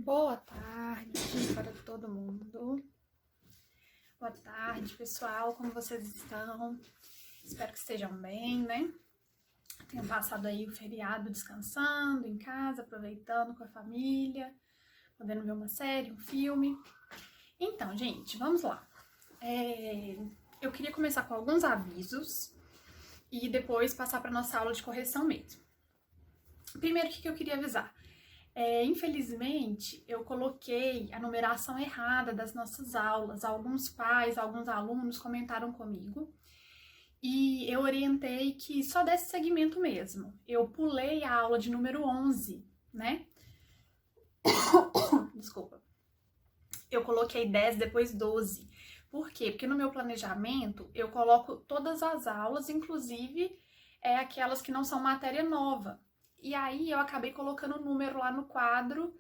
Boa tarde para todo mundo. Boa tarde, pessoal. Como vocês estão? Espero que estejam bem, né? Tenham passado aí o feriado descansando em casa, aproveitando com a família, podendo ver uma série, um filme. Então, gente, vamos lá. Eu queria começar com alguns avisos e depois passar para nossa aula de correção mesmo. Primeiro, o que eu queria avisar? Infelizmente, eu coloquei a numeração errada das nossas aulas. Alguns pais, alguns alunos comentaram comigo e eu orientei que só desse segmento mesmo. Eu pulei a aula de número 11, né? Desculpa. Eu coloquei 10, depois 12. Por quê? Porque no meu planejamento eu coloco todas as aulas, inclusive aquelas que não são matéria nova. E aí eu acabei colocando o número lá no quadro,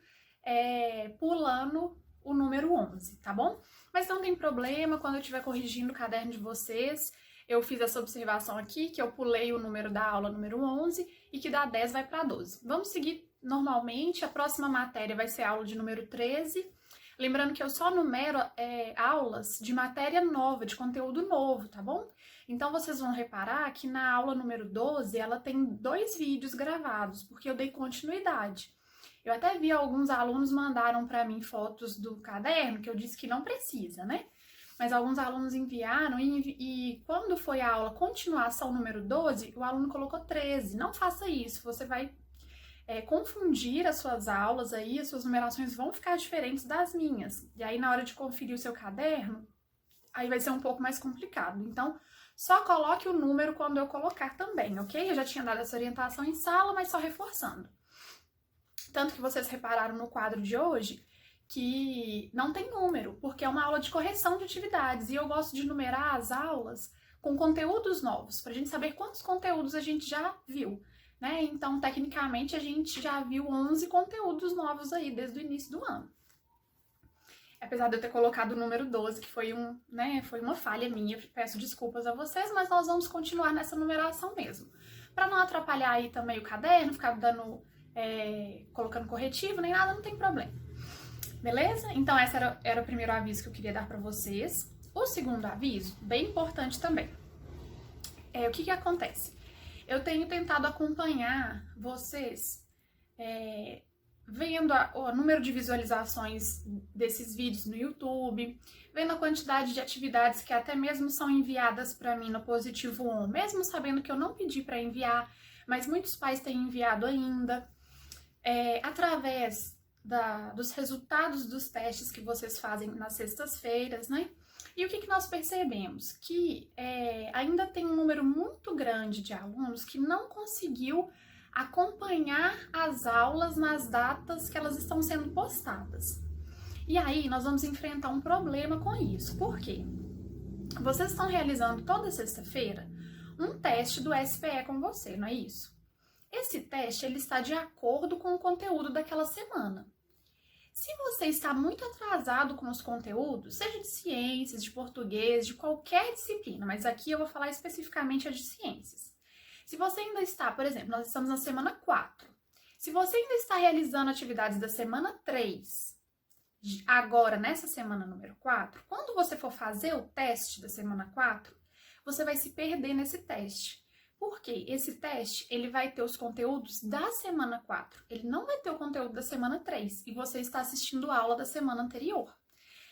pulando o número 11, tá bom? Mas não tem problema, quando eu estiver corrigindo o caderno de vocês, eu fiz essa observação aqui, que eu pulei o número da aula número 11 e que da 10 vai para 12. Vamos seguir normalmente, a próxima matéria vai ser a aula de número 13. Lembrando que eu só numero aulas de matéria nova, de conteúdo novo, tá bom? Então, vocês vão reparar que na aula número 12, ela tem 2 vídeos gravados, porque eu dei continuidade. Eu até vi alguns alunos mandaram para mim fotos do caderno, que eu disse que não precisa, né? Mas alguns alunos enviaram e quando foi a aula continuação número 12, o aluno colocou 13. Não faça isso, você vai confundir as suas aulas aí, as suas numerações vão ficar diferentes das minhas. E aí, na hora de conferir o seu caderno, aí vai ser um pouco mais complicado. Então, só coloque o número quando eu colocar também, ok? Eu já tinha dado essa orientação em sala, mas só reforçando. Tanto que vocês repararam no quadro de hoje que não tem número, porque é uma aula de correção de atividades. E eu gosto de numerar as aulas com conteúdos novos, pra gente saber quantos conteúdos a gente já viu. Né? Então, tecnicamente, a gente já viu 11 conteúdos novos aí desde o início do ano. Apesar de eu ter colocado o número 12, que foi uma falha minha, peço desculpas a vocês, mas nós vamos continuar nessa numeração mesmo. Para não atrapalhar aí também o caderno, ficar colocando corretivo, nem nada, não tem problema. Beleza? Então, esse era o primeiro aviso que eu queria dar para vocês. O segundo aviso, bem importante também. O que acontece? Eu tenho tentado acompanhar vocês vendo o número de visualizações desses vídeos no YouTube, vendo a quantidade de atividades que até mesmo são enviadas para mim no Positivo On, mesmo sabendo que eu não pedi para enviar, mas muitos pais têm enviado ainda, através dos resultados dos testes que vocês fazem nas sextas-feiras, né? E o que nós percebemos? Que ainda tem um número muito grande de alunos que não conseguiu acompanhar as aulas nas datas que elas estão sendo postadas. E aí nós vamos enfrentar um problema com isso. Por quê? Vocês estão realizando toda sexta-feira um teste do SPE com você, não é isso? Esse teste ele está de acordo com o conteúdo daquela semana. Se você está muito atrasado com os conteúdos, seja de ciências, de português, de qualquer disciplina, mas aqui eu vou falar especificamente a de ciências. Se você ainda está, por exemplo, nós estamos na semana 4. Se você ainda está realizando atividades da semana 3, agora nessa semana número 4, quando você for fazer o teste da semana 4, você vai se perder nesse teste. Porque esse teste, ele vai ter os conteúdos da semana 4. Ele não vai ter o conteúdo da semana 3. E você está assistindo a aula da semana anterior.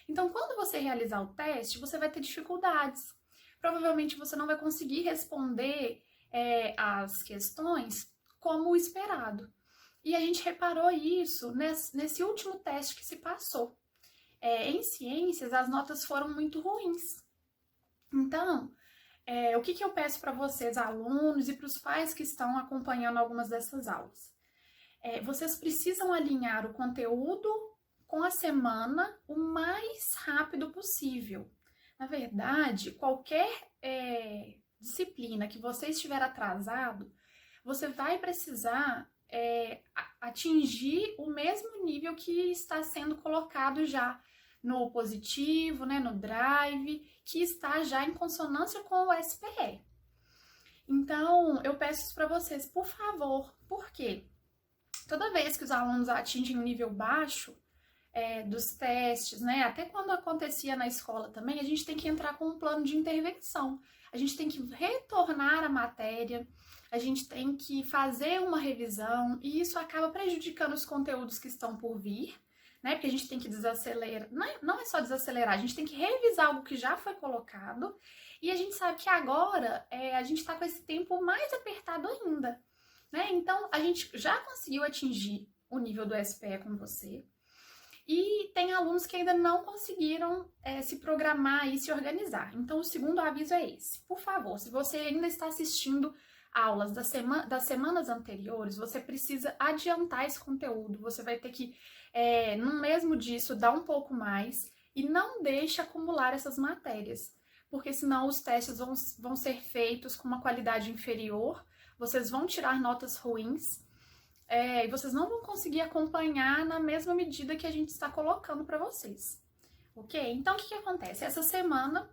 Então, quando você realizar o teste, você vai ter dificuldades. Provavelmente você não vai conseguir responder as questões como o esperado. E a gente reparou isso nesse último teste que se passou. Em ciências, as notas foram muito ruins. Então, o que eu peço para vocês, alunos, e para os pais que estão acompanhando algumas dessas aulas? Vocês precisam alinhar o conteúdo com a semana o mais rápido possível. Na verdade, qualquer disciplina que você estiver atrasado, você vai precisar atingir o mesmo nível que está sendo colocado já no Positivo, né, no Drive, que está já em consonância com o SPE. Então, eu peço isso para vocês, por favor, porque toda vez que os alunos atingem um nível baixo, dos testes, né? Até quando acontecia na escola também, a gente tem que entrar com um plano de intervenção. A gente tem que retornar a matéria, a gente tem que fazer uma revisão, e isso acaba prejudicando os conteúdos que estão por vir, né? Porque a gente tem que desacelerar, não é só desacelerar, a gente tem que revisar algo que já foi colocado, e a gente sabe que agora a gente está com esse tempo mais apertado ainda, né? Então, a gente já conseguiu atingir o nível do SPE com você, e tem alunos que ainda não conseguiram se programar e se organizar. Então, o segundo aviso é esse. Por favor, se você ainda está assistindo aulas das semanas anteriores, você precisa adiantar esse conteúdo. Você vai ter que, no mesmo disso, dar um pouco mais e não deixe acumular essas matérias, porque senão os testes vão ser feitos com uma qualidade inferior, vocês vão tirar notas ruins, e vocês não vão conseguir acompanhar na mesma medida que a gente está colocando para vocês, ok? Então, o que acontece? Essa semana,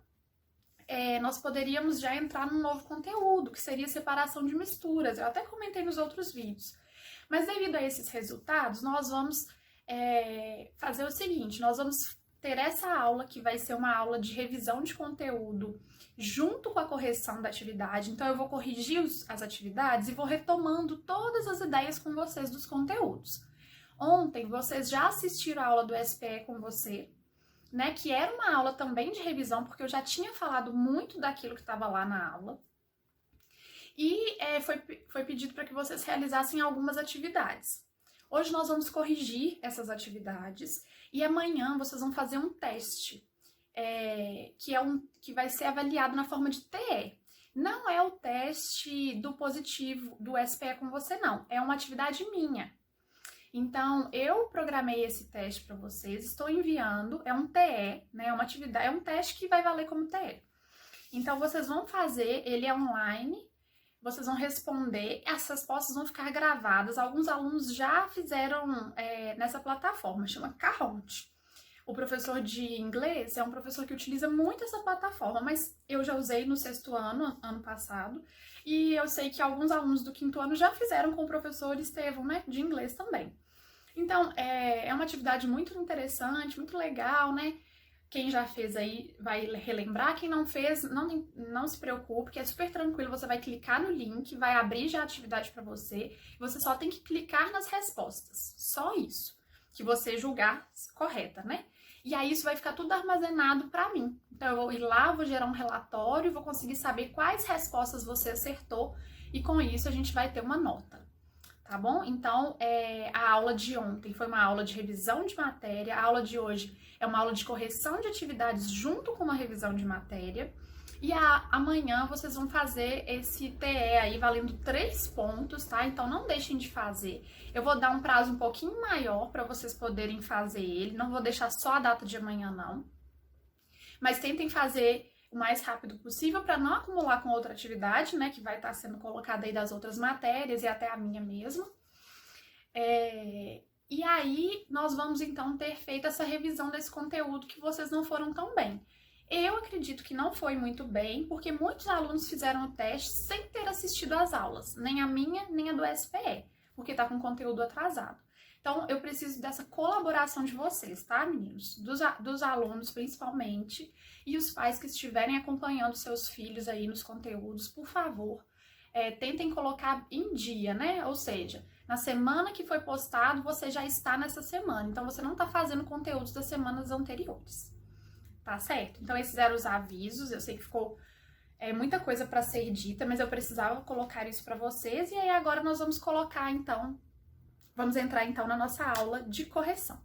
nós poderíamos já entrar num novo conteúdo, que seria separação de misturas. Eu até comentei nos outros vídeos. Mas devido a esses resultados, nós vamos fazer o seguinte, nós vamos ter essa aula, que vai ser uma aula de revisão de conteúdo, junto com a correção da atividade. Então, eu vou corrigir as atividades e vou retomando todas as ideias com vocês dos conteúdos. Ontem, vocês já assistiram a aula do SPE com você, né? Que era uma aula também de revisão, porque eu já tinha falado muito daquilo que estava lá na aula. E foi pedido para que vocês realizassem algumas atividades. Hoje nós vamos corrigir essas atividades e amanhã vocês vão fazer um teste, que vai ser avaliado na forma de TE. Não é o teste do positivo do SPE com você, não. É uma atividade minha. Então, eu programei esse teste para vocês, estou enviando, é um TE, né? É uma atividade, é um teste que vai valer como TE. Então, vocês vão fazer, ele é online, vocês vão responder, as respostas vão ficar gravadas. Alguns alunos já fizeram nessa plataforma, chama Kahoot. O professor de inglês é um professor que utiliza muito essa plataforma, mas eu já usei no 6º ano, ano passado, e eu sei que alguns alunos do 5º ano já fizeram com o professor Estevão, né, de inglês também. Então, é uma atividade muito interessante, muito legal, né? Quem já fez aí vai relembrar, quem não fez, não se preocupe, que é super tranquilo, você vai clicar no link, vai abrir já a atividade para você, você só tem que clicar nas respostas, só isso, que você julgar correta, né? E aí isso vai ficar tudo armazenado para mim. Então eu vou ir lá, vou gerar um relatório, vou conseguir saber quais respostas você acertou e com isso a gente vai ter uma nota, tá bom? Então a aula de ontem foi uma aula de revisão de matéria, a aula de hoje é uma aula de correção de atividades junto com uma revisão de matéria. E amanhã vocês vão fazer esse TE aí valendo 3 pontos, tá? Então não deixem de fazer. Eu vou dar um prazo um pouquinho maior para vocês poderem fazer ele. Não vou deixar só a data de amanhã, não. Mas tentem fazer o mais rápido possível para não acumular com outra atividade, né? Que vai estar sendo colocada aí das outras matérias e até a minha mesma. E aí nós vamos então ter feito essa revisão desse conteúdo que vocês não foram tão bem. Eu acredito que não foi muito bem, porque muitos alunos fizeram o teste sem ter assistido às aulas, nem a minha, nem a do SPE, porque tá com conteúdo atrasado. Então, eu preciso dessa colaboração de vocês, tá, meninos? Dos alunos, principalmente, e os pais que estiverem acompanhando seus filhos aí nos conteúdos, por favor, tentem colocar em dia, né? Ou seja, na semana que foi postado, você já está nessa semana, então você não tá fazendo conteúdos das semanas anteriores. Tá certo? Então esses eram os avisos, eu sei que ficou muita coisa para ser dita, mas eu precisava colocar isso para vocês, e aí agora nós vamos entrar então na nossa aula de correção.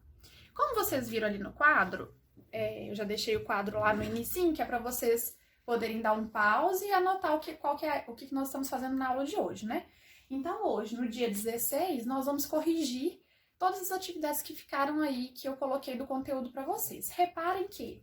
Como vocês viram ali no quadro, eu já deixei o quadro lá no inicinho, que é para vocês poderem dar um pause e anotar o que nós estamos fazendo na aula de hoje, né? Então hoje, no dia 16, nós vamos corrigir todas as atividades que ficaram aí, que eu coloquei do conteúdo para vocês. Reparem que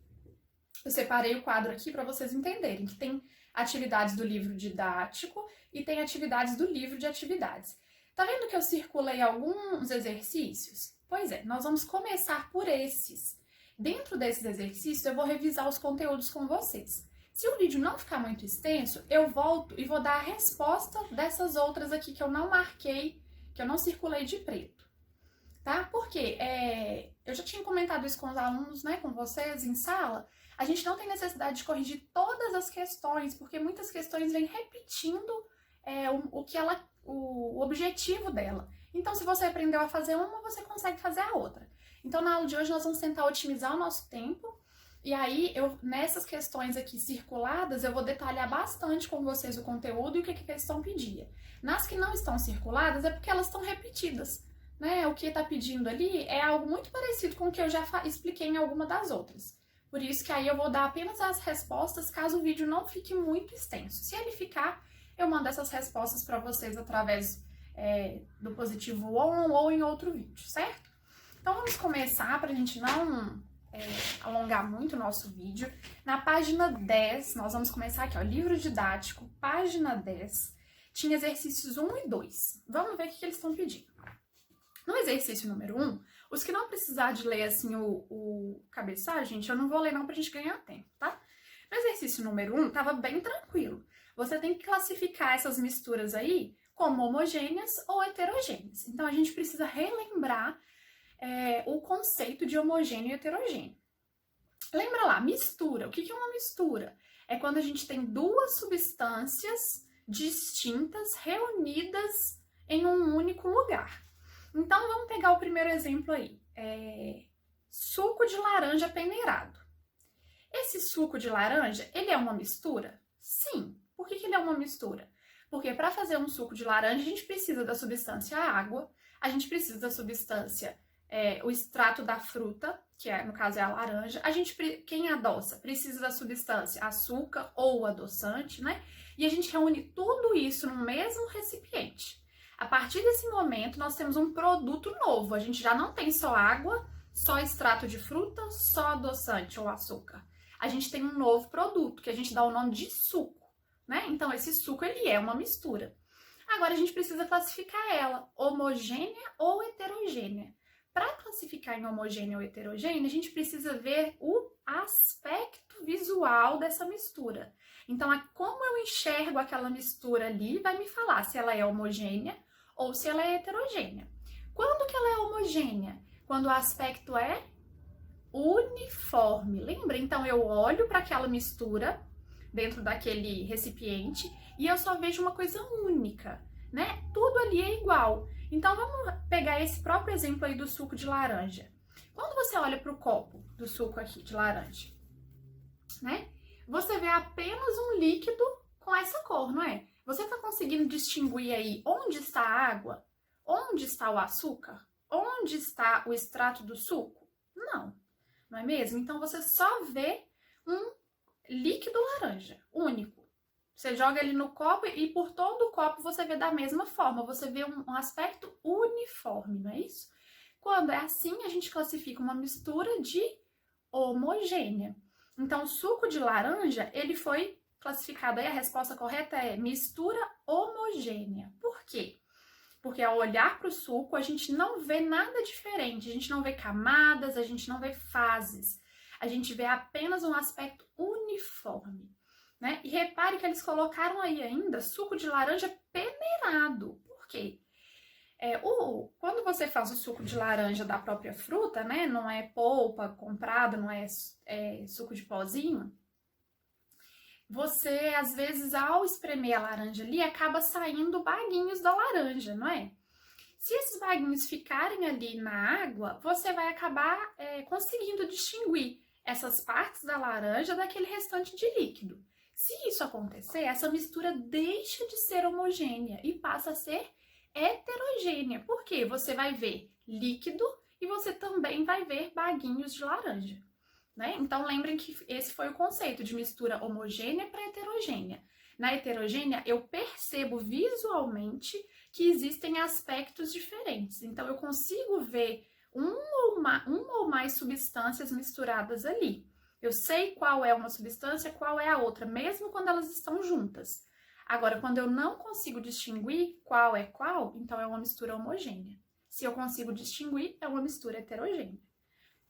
eu separei o quadro aqui para vocês entenderem que tem atividades do livro didático e tem atividades do livro de atividades. Tá vendo que eu circulei alguns exercícios? Pois é, nós vamos começar por esses. Dentro desses exercícios, eu vou revisar os conteúdos com vocês. Se o vídeo não ficar muito extenso, eu volto e vou dar a resposta dessas outras aqui que eu não marquei, que eu não circulei de preto. tá? Porque eu já tinha comentado isso com os alunos, né, com vocês em sala, a gente não tem necessidade de corrigir todas as questões, porque muitas questões vêm repetindo o objetivo dela. Então, se você aprendeu a fazer uma, você consegue fazer a outra. Então, na aula de hoje, nós vamos tentar otimizar o nosso tempo. E aí, nessas questões aqui circuladas, eu vou detalhar bastante com vocês o conteúdo e o que a questão pedia. Nas que não estão circuladas, é porque elas estão repetidas, né? O que está pedindo ali é algo muito parecido com o que eu já expliquei em alguma das outras. Por isso que aí eu vou dar apenas as respostas, caso o vídeo não fique muito extenso. Se ele ficar, eu mando essas respostas para vocês através do Positivo On ou em outro vídeo, certo? Então, vamos começar para a gente não alongar muito o nosso vídeo. Na página 10, nós vamos começar aqui, ó, livro didático, página 10, tinha exercícios 1 e 2. Vamos ver o que eles estão pedindo. No exercício número 1, os que não precisar de ler assim o cabeçalho, gente, eu não vou ler não pra gente ganhar tempo, tá? No exercício número 1, tava bem tranquilo. Você tem que classificar essas misturas aí como homogêneas ou heterogêneas. Então, a gente precisa relembrar o conceito de homogêneo e heterogêneo. Lembra lá, mistura. O que é uma mistura? É quando a gente tem duas substâncias distintas reunidas em um único lugar. Então, vamos pegar o primeiro exemplo aí. Suco de laranja peneirado. Esse suco de laranja, ele é uma mistura? Sim. Por que ele é uma mistura? Porque para fazer um suco de laranja, a gente precisa da substância água, a gente precisa da substância o extrato da fruta, que no caso é a laranja. Quem adoça precisa da substância açúcar ou adoçante, né? E a gente reúne tudo isso no mesmo recipiente. A partir desse momento, nós temos um produto novo. A gente já não tem só água, só extrato de fruta, só adoçante ou açúcar. A gente tem um novo produto, que a gente dá o nome de suco, né? Então, esse suco, ele é uma mistura. Agora, a gente precisa classificar ela, homogênea ou heterogênea. Para classificar em homogênea ou heterogênea, a gente precisa ver o aspecto visual dessa mistura. Então, como eu enxergo aquela mistura ali, vai me falar se ela é homogênea ou se ela é heterogênea. Quando que ela é homogênea? Quando o aspecto é uniforme. Lembra? Então, eu olho para aquela mistura dentro daquele recipiente e eu só vejo uma coisa única, né? Tudo ali é igual. Então, vamos pegar esse próprio exemplo aí do suco de laranja. Quando você olha para o copo do suco aqui de laranja, né? Você vê apenas um líquido com essa cor, não é? Você está conseguindo distinguir aí onde está a água? Onde está o açúcar? Onde está o extrato do suco? Não, não é mesmo? Então, você só vê um líquido laranja, único. Você joga ele no copo e por todo o copo você vê da mesma forma, você vê um aspecto uniforme, não é isso? Quando é assim, a gente classifica uma mistura de homogênea. Então, o suco de laranja, ele foi classificado aí, a resposta correta é mistura homogênea. Por quê? Porque ao olhar para o suco, a gente não vê nada diferente, a gente não vê camadas, a gente não vê fases, a gente vê apenas um aspecto uniforme. Né? E repare que eles colocaram aí ainda suco de laranja peneirado. Por quê? Quando você faz o suco de laranja da própria fruta, né? Não é polpa comprada, não é suco de pozinho. Você, às vezes, ao espremer a laranja ali, acaba saindo baguinhos da laranja, não é? Se esses baguinhos ficarem ali na água, você vai acabar conseguindo distinguir essas partes da laranja daquele restante de líquido. Se isso acontecer, essa mistura deixa de ser homogênea e passa a ser heterogênea. Por quê? Você vai ver líquido e você também vai ver baguinhos de laranja, né? Então, lembrem que esse foi o conceito de mistura homogênea para heterogênea. Na heterogênea, eu percebo visualmente que existem aspectos diferentes. Então, eu consigo ver uma ou mais substâncias misturadas ali. Eu sei qual é uma substância, qual é a outra, mesmo quando elas estão juntas. Agora, quando eu não consigo distinguir qual é qual, então é uma mistura homogênea. Se eu consigo distinguir, é uma mistura heterogênea.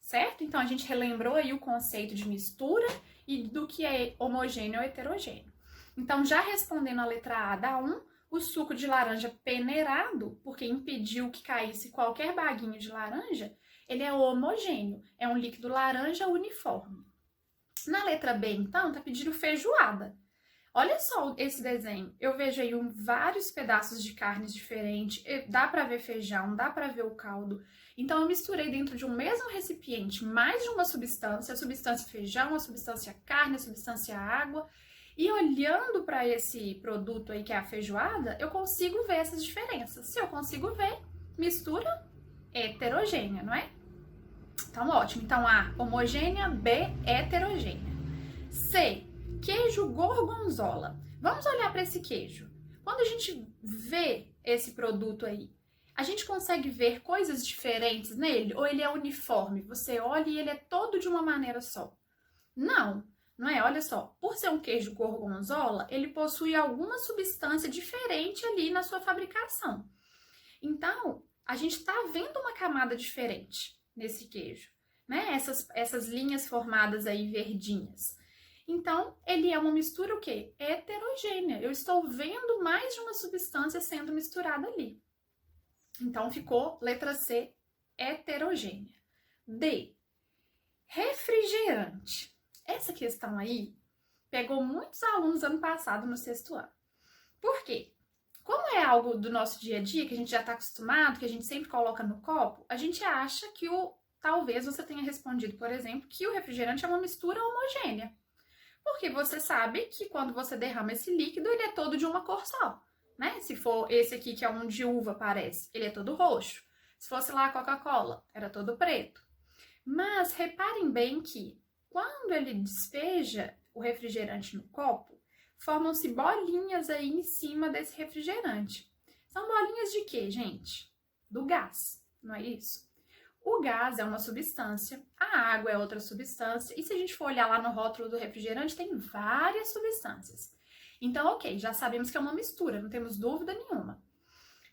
Certo? Então, a gente relembrou aí o conceito de mistura e do que é homogêneo ou heterogêneo. Então, já respondendo a letra A da 1, O suco de laranja peneirado, porque impediu que caísse qualquer baguinho de laranja, ele é homogêneo, é um líquido laranja uniforme. Na letra B, então, tá pedindo feijoada. Olha só esse desenho. Eu vejo aí vários pedaços de carnes diferentes. Dá para ver feijão, dá para ver o caldo. Então, eu misturei dentro de um mesmo recipiente mais de uma substância. A substância feijão, a substância carne, a substância água. E olhando para esse produto aí que é a feijoada, eu consigo ver essas diferenças. Se eu consigo ver, mistura heterogênea, não é? Então, ótimo. Então, A, homogênea, B, heterogênea. C, queijo gorgonzola. Vamos olhar para esse queijo. Quando a gente vê esse produto aí, a gente consegue ver coisas diferentes nele? Ou ele é uniforme? Você olha e ele é todo de uma maneira só? Não, não é? Olha só, por ser um queijo gorgonzola, ele possui alguma substância diferente ali na sua fabricação. Então, a gente está vendo uma camada diferente nesse queijo, né? Essas linhas formadas aí verdinhas. Então, ele é uma mistura o quê? Heterogênea. Eu estou vendo mais de uma substância sendo misturada ali. Então, ficou letra C, heterogênea. D, refrigerante. Essa questão aí pegou muitos alunos ano passado no 6º ano. Por quê? Como é algo do nosso dia a dia, que a gente já está acostumado, que a gente sempre coloca no copo, a gente acha que talvez você tenha respondido, por exemplo, que o refrigerante é uma mistura homogênea. Porque você sabe que quando você derrama esse líquido, ele é todo de uma cor só, né? Se for esse aqui, que é um de uva, parece, ele é todo roxo. Se fosse lá a Coca-Cola, era todo preto. Mas reparem bem que, quando ele despeja o refrigerante no copo, formam-se bolinhas aí em cima desse refrigerante. São bolinhas de quê, gente? Do gás, não é isso? O gás é uma substância, a água é outra substância, e se a gente for olhar lá no rótulo do refrigerante, tem várias substâncias. Então, ok, já sabemos que é uma mistura, não temos dúvida nenhuma.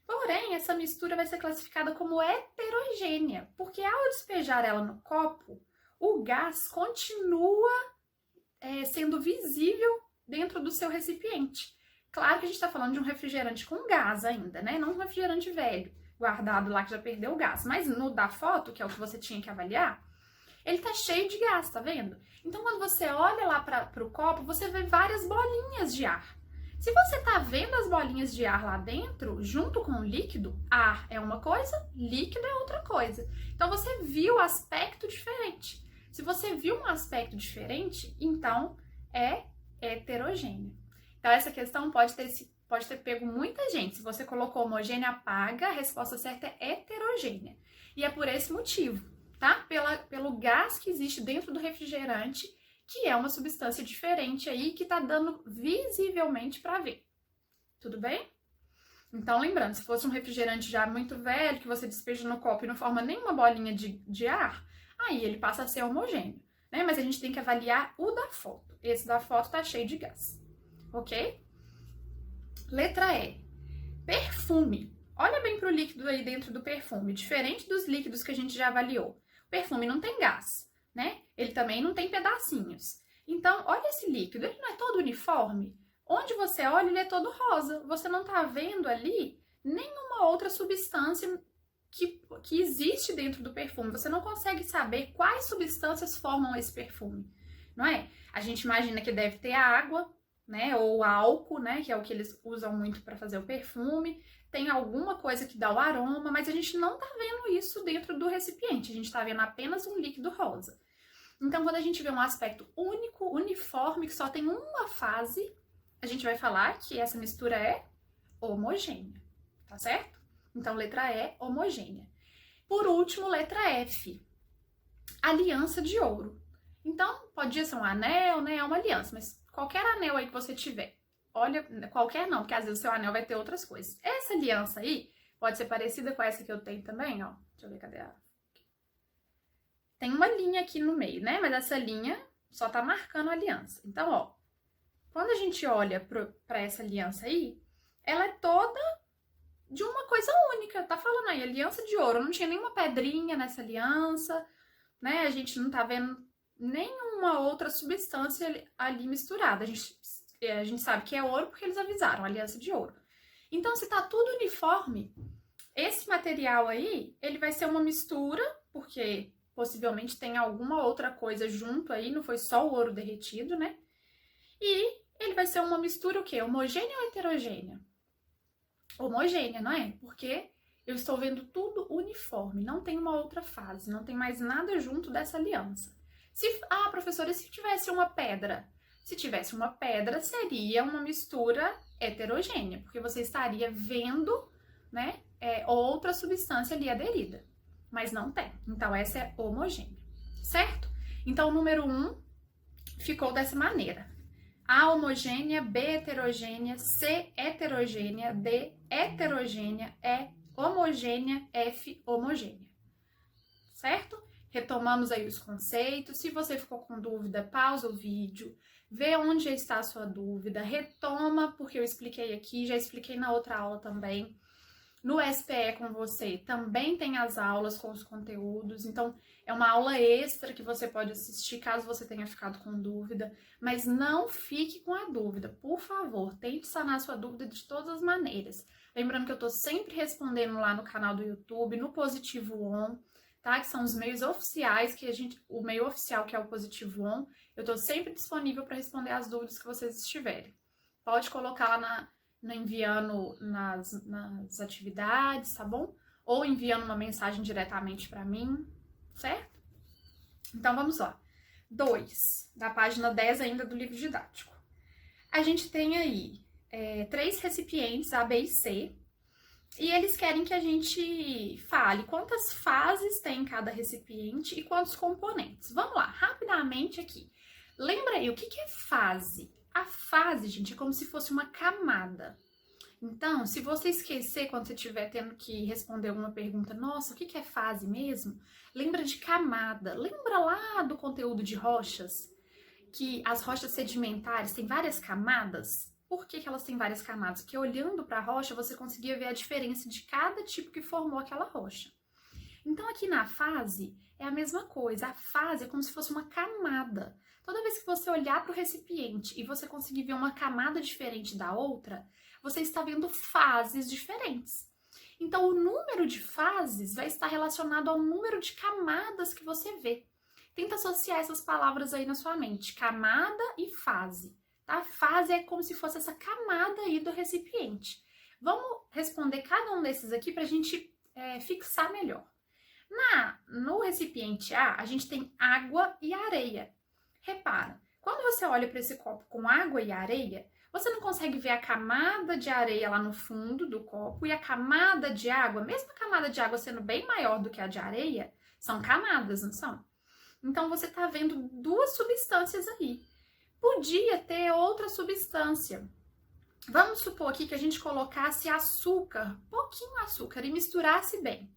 Porém, essa mistura vai ser classificada como heterogênea, porque ao despejar ela no copo, o gás continua sendo visível dentro do seu recipiente. Claro que a gente está falando de um refrigerante com gás ainda, né? Não um refrigerante velho, guardado lá que já perdeu o gás. Mas no da foto, que é o que você tinha que avaliar, ele tá cheio de gás, tá vendo? Então, quando você olha lá para o copo, você vê várias bolinhas de ar. Se você tá vendo as bolinhas de ar lá dentro, junto com o líquido, ar é uma coisa, líquido é outra coisa. Então, você viu aspecto diferente. Se você viu um aspecto diferente, então é heterogêneo. Então, essa questão pode ter pego muita gente. Se você colocou homogênea, apaga, a resposta certa é heterogênea. E é por esse motivo, tá? Pelo gás que existe dentro do refrigerante, que é uma substância diferente aí, que tá dando visivelmente para ver. Tudo bem? Então, lembrando, se fosse um refrigerante já muito velho, que você despeja no copo e não forma nenhuma bolinha de ar, aí ele passa a ser homogêneo, né? Mas a gente tem que avaliar o da foto. Esse da foto tá cheio de gás, ok? Letra E. Perfume. Olha bem pro líquido aí dentro do perfume. Diferente dos líquidos que a gente já avaliou. O perfume não tem gás, né? Ele também não tem pedacinhos. Então, olha esse líquido. Ele não é todo uniforme? Onde você olha, ele é todo rosa. Você não tá vendo ali nenhuma outra substância que existe dentro do perfume. Você não consegue saber quais substâncias formam esse perfume, não é? A gente imagina que deve ter água, né? Ou álcool, né? Que é o que eles usam muito para fazer o perfume. Tem alguma coisa que dá o aroma, mas a gente não tá vendo isso dentro do recipiente. A gente tá vendo apenas um líquido rosa. Então, quando a gente vê um aspecto único, uniforme, que só tem uma fase, a gente vai falar que essa mistura é homogênea, tá certo? Então, letra E, homogênea. Por último, letra F, aliança de ouro. Então, podia ser um anel, né? É uma aliança, mas qualquer anel aí que você tiver. Olha, qualquer não, porque às vezes o seu anel vai ter outras coisas. Essa aliança aí pode ser parecida com essa que eu tenho também, ó. Deixa eu ver, cadê a... Tem uma linha aqui no meio, né? Mas essa linha só tá marcando a aliança. Então, ó, quando a gente olha pra essa aliança aí, ela é toda de uma coisa única. Tá falando aí, aliança de ouro. Não tinha nenhuma pedrinha nessa aliança, né? A gente não tá vendo nenhuma outra substância ali misturada. A gente sabe que é ouro porque eles avisaram, aliança de ouro. Então, se tá tudo uniforme, esse material aí, ele vai ser uma mistura, porque possivelmente tem alguma outra coisa junto aí, não foi só o ouro derretido, né? E ele vai ser uma mistura o quê? Homogênea ou heterogênea? Homogênea, não é? Porque eu estou vendo tudo uniforme, não tem uma outra fase, não tem mais nada junto dessa aliança. Professora, e se tivesse uma pedra? Se tivesse uma pedra, seria uma mistura heterogênea, porque você estaria vendo, né, outra substância ali aderida. Mas não tem. Então, essa é homogênea, certo? Então, o número 1 ficou dessa maneira. A homogênea, B heterogênea, C heterogênea, D heterogênea, E homogênea, F homogênea. Certo? Retomamos aí os conceitos. Se você ficou com dúvida, pausa o vídeo, vê onde está a sua dúvida, retoma, porque eu expliquei aqui, já expliquei na outra aula também. No SPE com você também tem as aulas com os conteúdos, então é uma aula extra que você pode assistir caso você tenha ficado com dúvida, mas não fique com a dúvida, por favor, tente sanar sua dúvida de todas as maneiras. Lembrando que eu tô sempre respondendo lá no canal do YouTube, no Positivo On, tá? Que são os meios oficiais o meio oficial que é o Positivo On, eu tô sempre disponível para responder as dúvidas que vocês estiverem. Pode colocar lá enviando nas atividades, tá bom? Ou enviando uma mensagem diretamente para mim, certo? Então, vamos lá. 2, da página 10 ainda do livro didático. A gente tem aí 3 recipientes, A, B e C, e eles querem que a gente fale quantas fases tem em cada recipiente e quantos componentes. Vamos lá, rapidamente aqui. Lembra aí, o que é fase? A fase, gente, é como se fosse uma camada. Então, se você esquecer quando você estiver tendo que responder alguma pergunta, nossa, o que é fase mesmo? Lembra de camada. Lembra lá do conteúdo de rochas? Que as rochas sedimentares têm várias camadas? Por que elas têm várias camadas? Porque olhando para a rocha, você conseguia ver a diferença de cada tipo que formou aquela rocha. Então, aqui na fase, é a mesma coisa. A fase é como se fosse uma camada. Toda vez que você olhar para o recipiente e você conseguir ver uma camada diferente da outra, você está vendo fases diferentes. Então, o número de fases vai estar relacionado ao número de camadas que você vê. Tenta associar essas palavras aí na sua mente, camada e fase. Tá? Fase é como se fosse essa camada aí do recipiente. Vamos responder cada um desses aqui para a gente fixar melhor. No recipiente A, a gente tem água e areia. Repara, quando você olha para esse copo com água e areia, você não consegue ver a camada de areia lá no fundo do copo e a camada de água, mesmo a camada de água sendo bem maior do que a de areia, são camadas, não são? Então, você está vendo duas substâncias aí. Podia ter outra substância. Vamos supor aqui que a gente colocasse açúcar, pouquinho açúcar, e misturasse bem.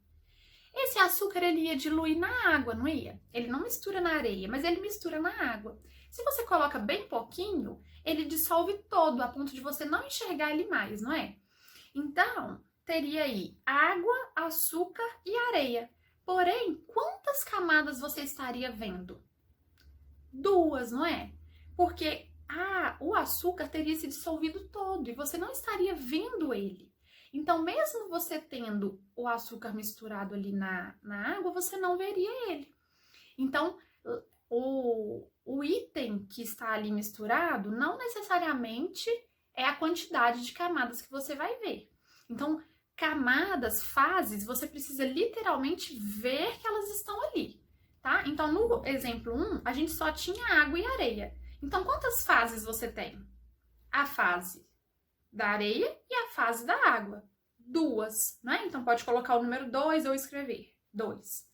Esse açúcar, ele ia diluir na água, não ia? Ele não mistura na areia, mas ele mistura na água. Se você coloca bem pouquinho, ele dissolve todo, a ponto de você não enxergar ele mais, não é? Então, teria aí água, açúcar e areia. Porém, quantas camadas você estaria vendo? 2, não é? Porque o açúcar teria se dissolvido todo e você não estaria vendo ele. Então, mesmo você tendo o açúcar misturado ali na água, você não veria ele. Então, o item que está ali misturado não necessariamente é a quantidade de camadas que você vai ver. Então, camadas, fases, você precisa literalmente ver que elas estão ali, tá? Então, no exemplo 1, a gente só tinha água e areia. Então, quantas fases você tem? A fase da areia e a fase da água. 2, né? Então, pode colocar o número 2 ou escrever 2.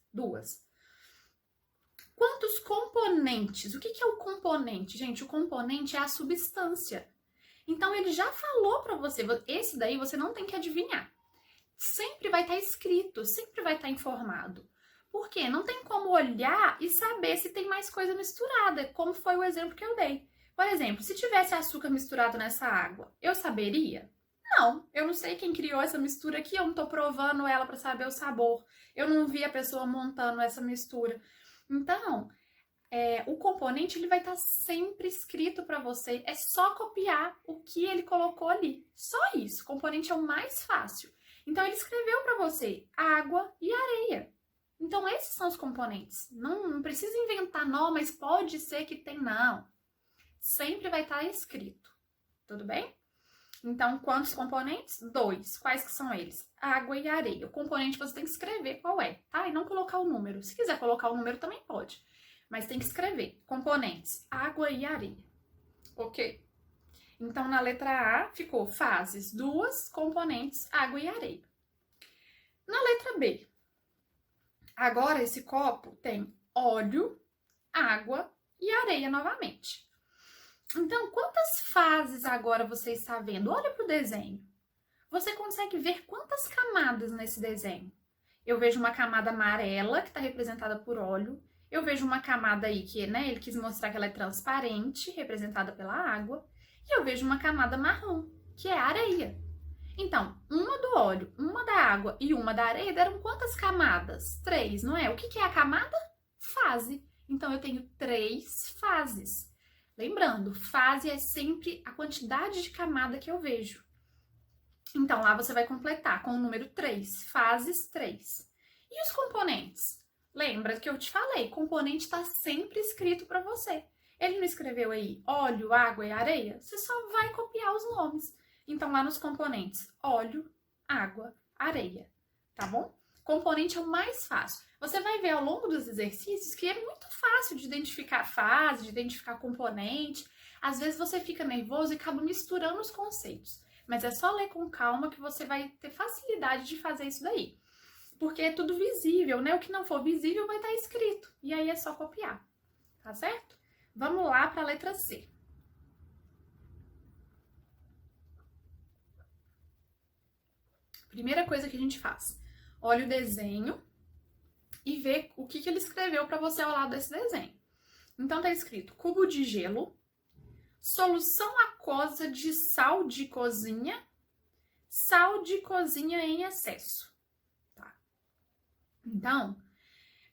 Quantos componentes? O que é o componente? Gente, o componente é a substância. Então, ele já falou para você, esse daí você não tem que adivinhar. Sempre vai estar escrito, sempre vai estar informado. Por quê? Não tem como olhar e saber se tem mais coisa misturada, como foi o exemplo que eu dei. Por exemplo, se tivesse açúcar misturado nessa água, eu saberia? Não, eu não sei quem criou essa mistura aqui, eu não tô provando ela para saber o sabor. Eu não vi a pessoa montando essa mistura. Então, o componente ele vai estar sempre escrito para você, é só copiar o que ele colocou ali. Só isso, o componente é o mais fácil. Então, ele escreveu para você água e areia. Então, esses são os componentes. Não precisa inventar, não, mas pode ser que tem, não. Sempre vai estar escrito, tudo bem? Então, quantos componentes? 2. Quais que são eles? Água e areia. O componente você tem que escrever qual é, tá? E não colocar o número. Se quiser colocar o número, também pode. Mas tem que escrever. Componentes, água e areia. Ok? Então, na letra A, ficou fases, 2, componentes, água e areia. Na letra B, agora esse copo tem óleo, água e areia novamente. Então, quantas fases agora você está vendo? Olha para o desenho. Você consegue ver quantas camadas nesse desenho? Eu vejo uma camada amarela, que está representada por óleo. Eu vejo uma camada aí que, né, ele quis mostrar que ela é transparente, representada pela água. E eu vejo uma camada marrom, que é a areia. Então, uma do óleo, uma da água e uma da areia deram quantas camadas? 3, não é? O que é a camada? Fase. Então, eu tenho 3 fases. Lembrando, fase é sempre a quantidade de camada que eu vejo. Então, lá você vai completar com o número 3, fases 3. E os componentes? Lembra que eu te falei, componente está sempre escrito para você. Ele não escreveu aí óleo, água e areia? Você só vai copiar os nomes. Então, lá nos componentes, óleo, água, areia, tá bom? Componente é o mais fácil. Você vai ver ao longo dos exercícios que é muito fácil de identificar fase, de identificar componente. Às vezes você fica nervoso e acaba misturando os conceitos. Mas é só ler com calma que você vai ter facilidade de fazer isso daí. Porque é tudo visível, né? O que não for visível vai estar escrito. E aí é só copiar, tá certo? Vamos lá para a letra C. Primeira coisa que a gente faz. Olha o desenho e vê o que ele escreveu para você ao lado desse desenho. Então, tá escrito cubo de gelo, solução aquosa de sal de cozinha em excesso. Tá? Então,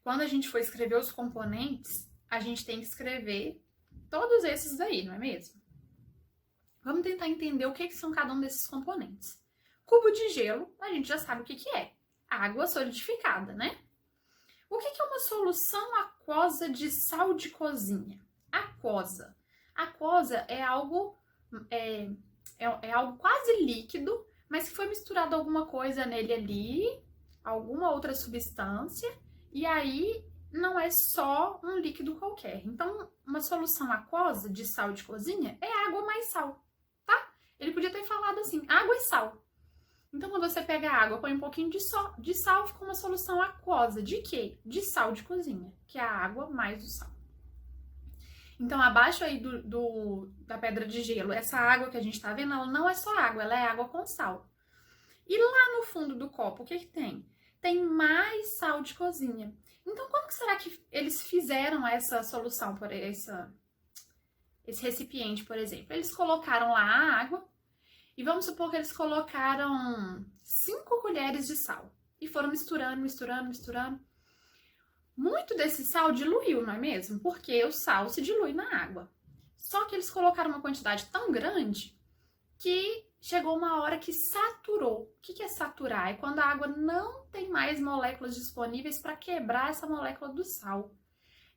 quando a gente for escrever os componentes, a gente tem que escrever todos esses daí, não é mesmo? Vamos tentar entender o que são cada um desses componentes. Cubo de gelo, a gente já sabe o que é. Água solidificada, né? O que é uma solução aquosa de sal de cozinha? Aquosa. Aquosa é algo, algo quase líquido, mas que foi misturado alguma coisa nele ali, alguma outra substância, e aí não é só um líquido qualquer. Então, uma solução aquosa de sal de cozinha é água mais sal, tá? Ele podia ter falado assim, água e sal. Então, quando você pega a água, põe um pouquinho de sal, fica uma solução aquosa. De quê? De sal de cozinha, que é a água mais o sal. Então, abaixo aí da pedra de gelo, essa água que a gente tá vendo, ela não é só água, ela é água com sal. E lá no fundo do copo, o que tem? Tem mais sal de cozinha. Então, como que será que eles fizeram essa solução, por esse recipiente, por exemplo? Eles colocaram lá a água, e vamos supor que eles colocaram 5 colheres de sal. E foram misturando, misturando, misturando. Muito desse sal diluiu, não é mesmo? Porque o sal se dilui na água. Só que eles colocaram uma quantidade tão grande que chegou uma hora que saturou. O que é saturar? É quando a água não tem mais moléculas disponíveis para quebrar essa molécula do sal.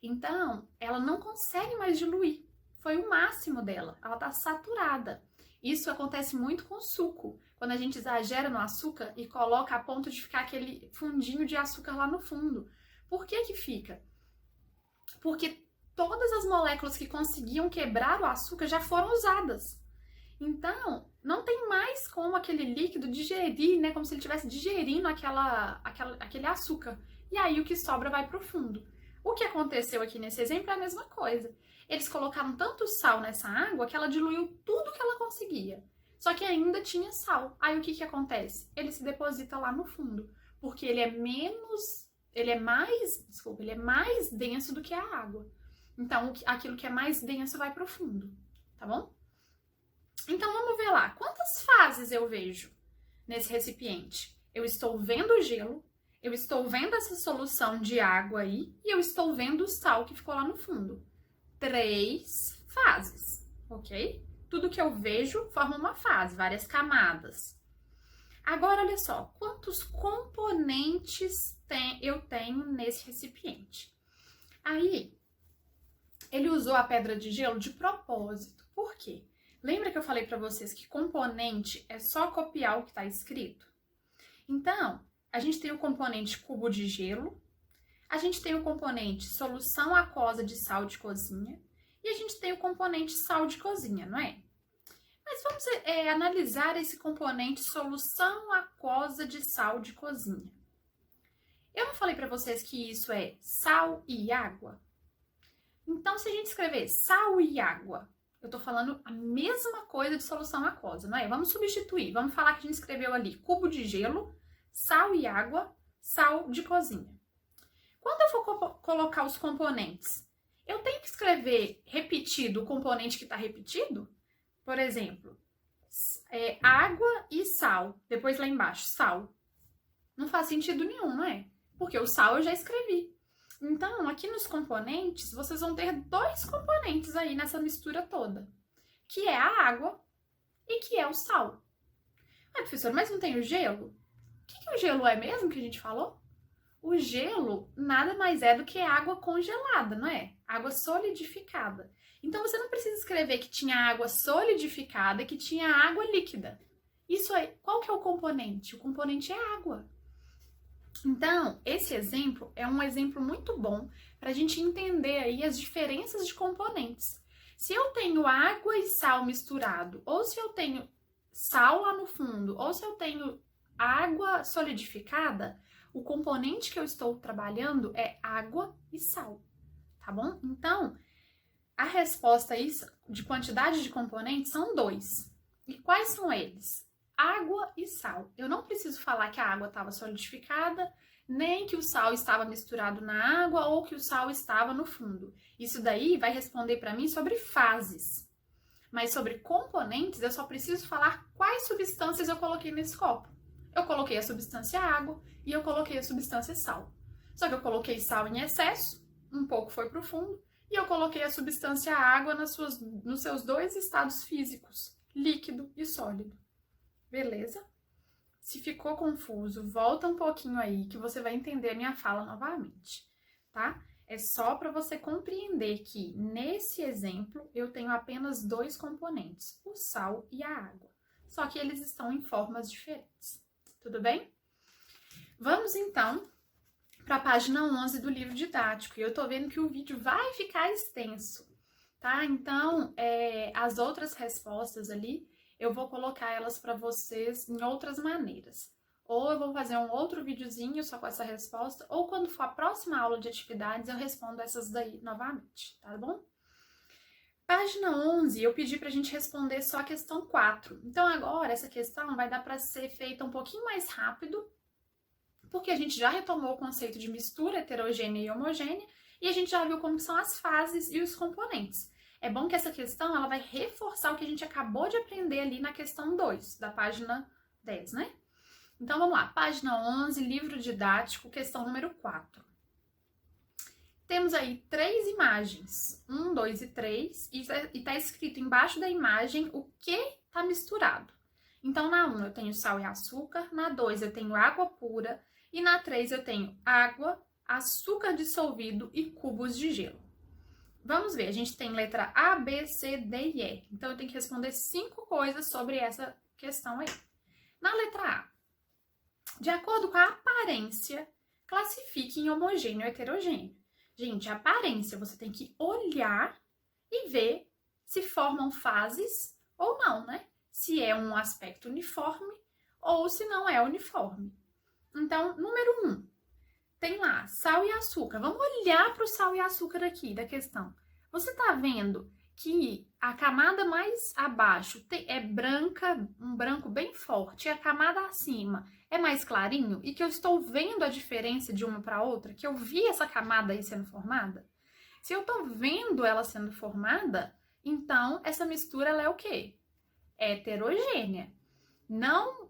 Então, ela não consegue mais diluir. Foi o máximo dela. Ela está saturada. Isso acontece muito com suco, quando a gente exagera no açúcar e coloca a ponto de ficar aquele fundinho de açúcar lá no fundo. Por que que fica? Porque todas as moléculas que conseguiam quebrar o açúcar já foram usadas. Então, não tem mais como aquele líquido digerir, né? Como se ele estivesse digerindo aquele açúcar. E aí o que sobra vai para o fundo. O que aconteceu aqui nesse exemplo é a mesma coisa. Eles colocaram tanto sal nessa água que ela diluiu tudo que ela conseguia. Só que ainda tinha sal. Aí o que acontece? Ele se deposita lá no fundo, porque ele é mais denso do que a água. Então, aquilo que é mais denso vai pro fundo, tá bom? Então, vamos ver lá. Quantas fases eu vejo nesse recipiente? Eu estou vendo o gelo, Eu estou vendo essa solução de água aí e eu estou vendo o sal que ficou lá no fundo. 3 fases, ok? Tudo que eu vejo forma uma fase, várias camadas. Agora, olha só, quantos componentes eu tenho nesse recipiente? Aí, ele usou a pedra de gelo de propósito. Por quê? Lembra que eu falei para vocês que componente é só copiar o que está escrito? Então, a gente tem o componente cubo de gelo, a gente tem o componente solução aquosa de sal de cozinha e a gente tem o componente sal de cozinha, não é? Mas vamos analisar esse componente solução aquosa de sal de cozinha. Eu não falei para vocês que isso é sal e água? Então, se a gente escrever sal e água, eu tô falando a mesma coisa de solução aquosa, não é? Vamos substituir, vamos falar que a gente escreveu ali cubo de gelo, sal e água, sal de cozinha. Quando eu for colocar os componentes, eu tenho que escrever repetido o componente que está repetido? Por exemplo, água e sal. Depois lá embaixo, sal. Não faz sentido nenhum, não é? Porque o sal eu já escrevi. Então, aqui nos componentes, vocês vão ter 2 componentes aí nessa mistura toda. Que é a água e que é o sal. Ah, professor, mas não tem o gelo? O que o gelo é mesmo que a gente falou? O gelo nada mais é do que água congelada, não é? Água solidificada. Então, você não precisa escrever que tinha água solidificada e que tinha água líquida. Isso aí, qual que é o componente? O componente é água. Então, esse exemplo é um exemplo muito bom para a gente entender aí as diferenças de componentes. Se eu tenho água e sal misturado, ou se eu tenho sal lá no fundo, ou se eu tenho água solidificada, o componente que eu estou trabalhando é água e sal, tá bom? Então, a resposta aí de quantidade de componentes são 2. E quais são eles? Água e sal. Eu não preciso falar que a água estava solidificada, nem que o sal estava misturado na água ou que o sal estava no fundo. Isso daí vai responder para mim sobre fases. Mas sobre componentes, eu só preciso falar quais substâncias eu coloquei nesse copo. Eu coloquei a substância água e eu coloquei a substância sal. Só que eu coloquei sal em excesso, um pouco foi para o fundo, e eu coloquei a substância água nos seus 2 estados físicos, líquido e sólido. Beleza? Se ficou confuso, volta um pouquinho aí que você vai entender a minha fala novamente, tá? É só para você compreender que nesse exemplo eu tenho apenas 2 componentes, o sal e a água. Só que eles estão em formas diferentes. Tudo bem? Vamos então para a página 11 do livro didático. E eu tô vendo que o vídeo vai ficar extenso, tá? Então, as outras respostas ali, eu vou colocar elas para vocês em outras maneiras. Ou eu vou fazer um outro videozinho só com essa resposta, ou quando for a próxima aula de atividades, eu respondo essas daí novamente, tá bom? Página 11, eu pedi pra gente responder só a questão 4. Então, agora, essa questão vai dar para ser feita um pouquinho mais rápido, porque a gente já retomou o conceito de mistura heterogênea e homogênea, e a gente já viu como são as fases e os componentes. É bom que essa questão ela vai reforçar o que a gente acabou de aprender ali na questão 2, da página 10, né? Então, vamos lá. Página 11, livro didático, questão número 4. Temos aí 3 imagens, 1, 2 e 3, e está escrito embaixo da imagem o que está misturado. Então, na 1 eu tenho sal e açúcar, na 2 eu tenho água pura, e na 3 eu tenho água, açúcar dissolvido e cubos de gelo. Vamos ver, a gente tem letra A, B, C, D e E. Então, eu tenho que responder 5 coisas sobre essa questão aí. Na letra A, de acordo com a aparência, classifique em homogêneo ou heterogêneo. Gente, a aparência, você tem que olhar e ver se formam fases ou não, né? Se é um aspecto uniforme ou se não é uniforme. Então, número 1, tem lá sal e açúcar. Vamos olhar para o sal e açúcar aqui da questão. Você está vendo que a camada mais abaixo é branca, um branco bem forte, e a camada acima é mais clarinho, e que eu estou vendo a diferença de uma para outra, que eu vi essa camada aí sendo formada? Se eu estou vendo ela sendo formada, então essa mistura ela é o quê? É heterogênea. Não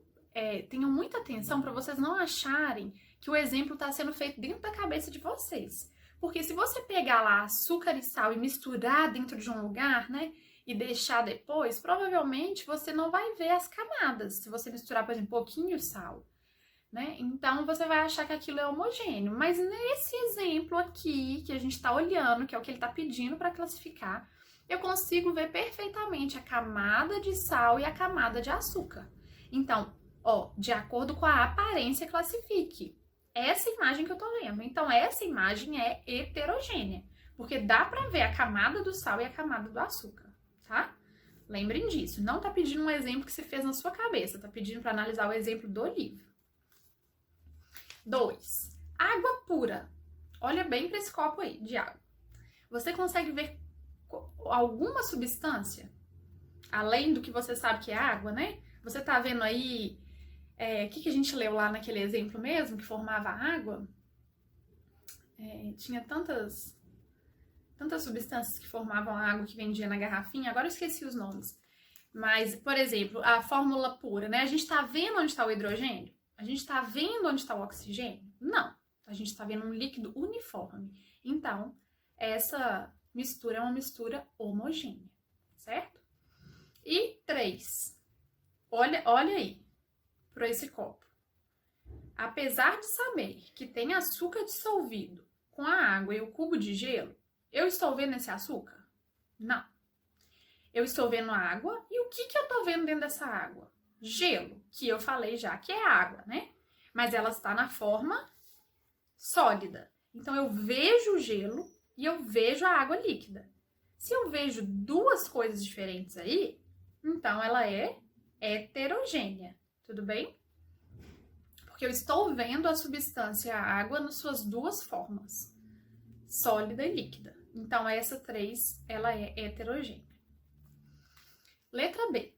tenham muita atenção para vocês não acharem que o exemplo está sendo feito dentro da cabeça de vocês. Porque se você pegar lá açúcar e sal e misturar dentro de um lugar, né, e deixar depois, provavelmente você não vai ver as camadas. Se você misturar, por exemplo, um pouquinho sal, né? Então você vai achar que aquilo é homogêneo. Mas nesse exemplo aqui, que a gente está olhando, que é o que ele está pedindo para classificar, eu consigo ver perfeitamente a camada de sal e a camada de açúcar. Então, ó, de acordo com a aparência, classifique. Essa imagem que eu tô vendo. Então, essa imagem é heterogênea, porque dá para ver a camada do sal e a camada do açúcar, tá? Lembrem disso. Não tá pedindo um exemplo que você fez na sua cabeça, tá pedindo para analisar o exemplo do livro. 2. Água pura. Olha bem para esse copo aí de água. Você consegue ver alguma substância além do que você sabe que é água, né? Você tá vendo aí o que a gente leu lá naquele exemplo mesmo, que formava água? Tinha tantas substâncias que formavam a água que vendia na garrafinha, agora eu esqueci os nomes. Mas, por exemplo, a fórmula pura, né? A gente tá vendo onde está o hidrogênio? A gente tá vendo onde está o oxigênio? Não. A gente tá vendo um líquido uniforme. Então, essa mistura é uma mistura homogênea, certo? E 3. Olha aí para esse copo. Apesar de saber que tem açúcar dissolvido com a água e o cubo de gelo, eu estou vendo esse açúcar? Não. Eu estou vendo água e o que eu estou vendo dentro dessa água? Gelo, que eu falei já que é água, né? Mas ela está na forma sólida. Então eu vejo o gelo e eu vejo a água líquida. Se eu vejo duas coisas diferentes aí, então ela é heterogênea, tudo bem? Porque eu estou vendo a substância a água nas suas duas formas, sólida e líquida. Então essa 3, ela é heterogênea. Letra B.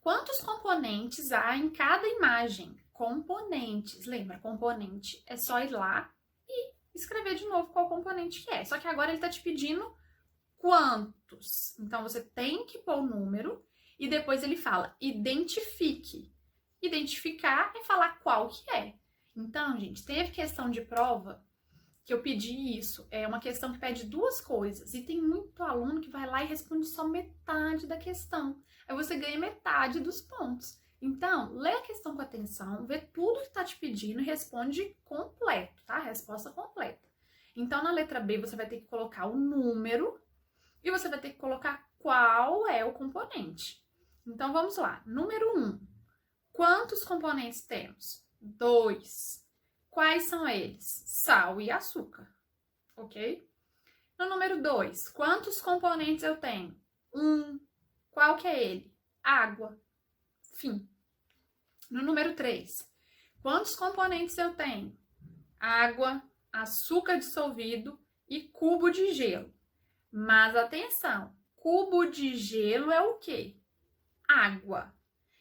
Quantos componentes há em cada imagem? Componentes. Lembra, componente é só ir lá e escrever de novo qual componente que é. Só que agora ele está te pedindo quantos. Então, você tem que pôr o número e depois ele fala identifique. Identificar é falar qual que é. Então, gente, teve questão de prova que eu pedi isso. É uma questão que pede duas coisas. E tem muito aluno que vai lá e responde só metade da questão. Aí você ganha metade dos pontos. Então, lê a questão com atenção, vê tudo que está te pedindo e responde completo, tá? Resposta completa. Então, na letra B, você vai ter que colocar o número e você vai ter que colocar qual é o componente. Então, vamos lá. Número 1. Quantos componentes temos? 2. Quais são eles? Sal e açúcar, ok? No número 2, quantos componentes eu tenho? 1. Qual que é ele? Água. Fim. No número 3, quantos componentes eu tenho? Água, açúcar dissolvido e cubo de gelo. Mas atenção, cubo de gelo é o quê? Água.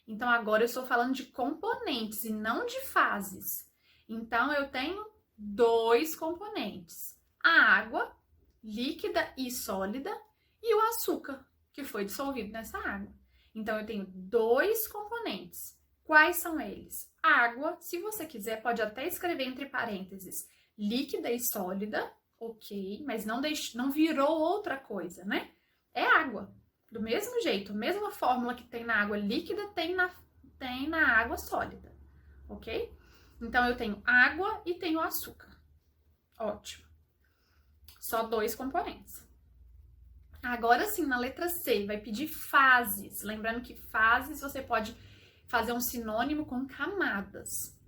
Então agora eu estou falando de componentes e não de fases. Então eu tenho 2 componentes: a água, líquida e sólida, e o açúcar, que foi dissolvido nessa água. Então eu tenho 2 componentes. Quais são eles? Água, se você quiser, pode até escrever entre parênteses líquida e sólida, ok, mas não virou outra coisa, né? É água. Do mesmo jeito, a mesma fórmula que tem na água líquida tem na água sólida, ok? Então, eu tenho água e tenho açúcar. Ótimo. Só 2 componentes. Agora sim, na letra C, vai pedir fases. Lembrando que fases você pode fazer um sinônimo com camadas.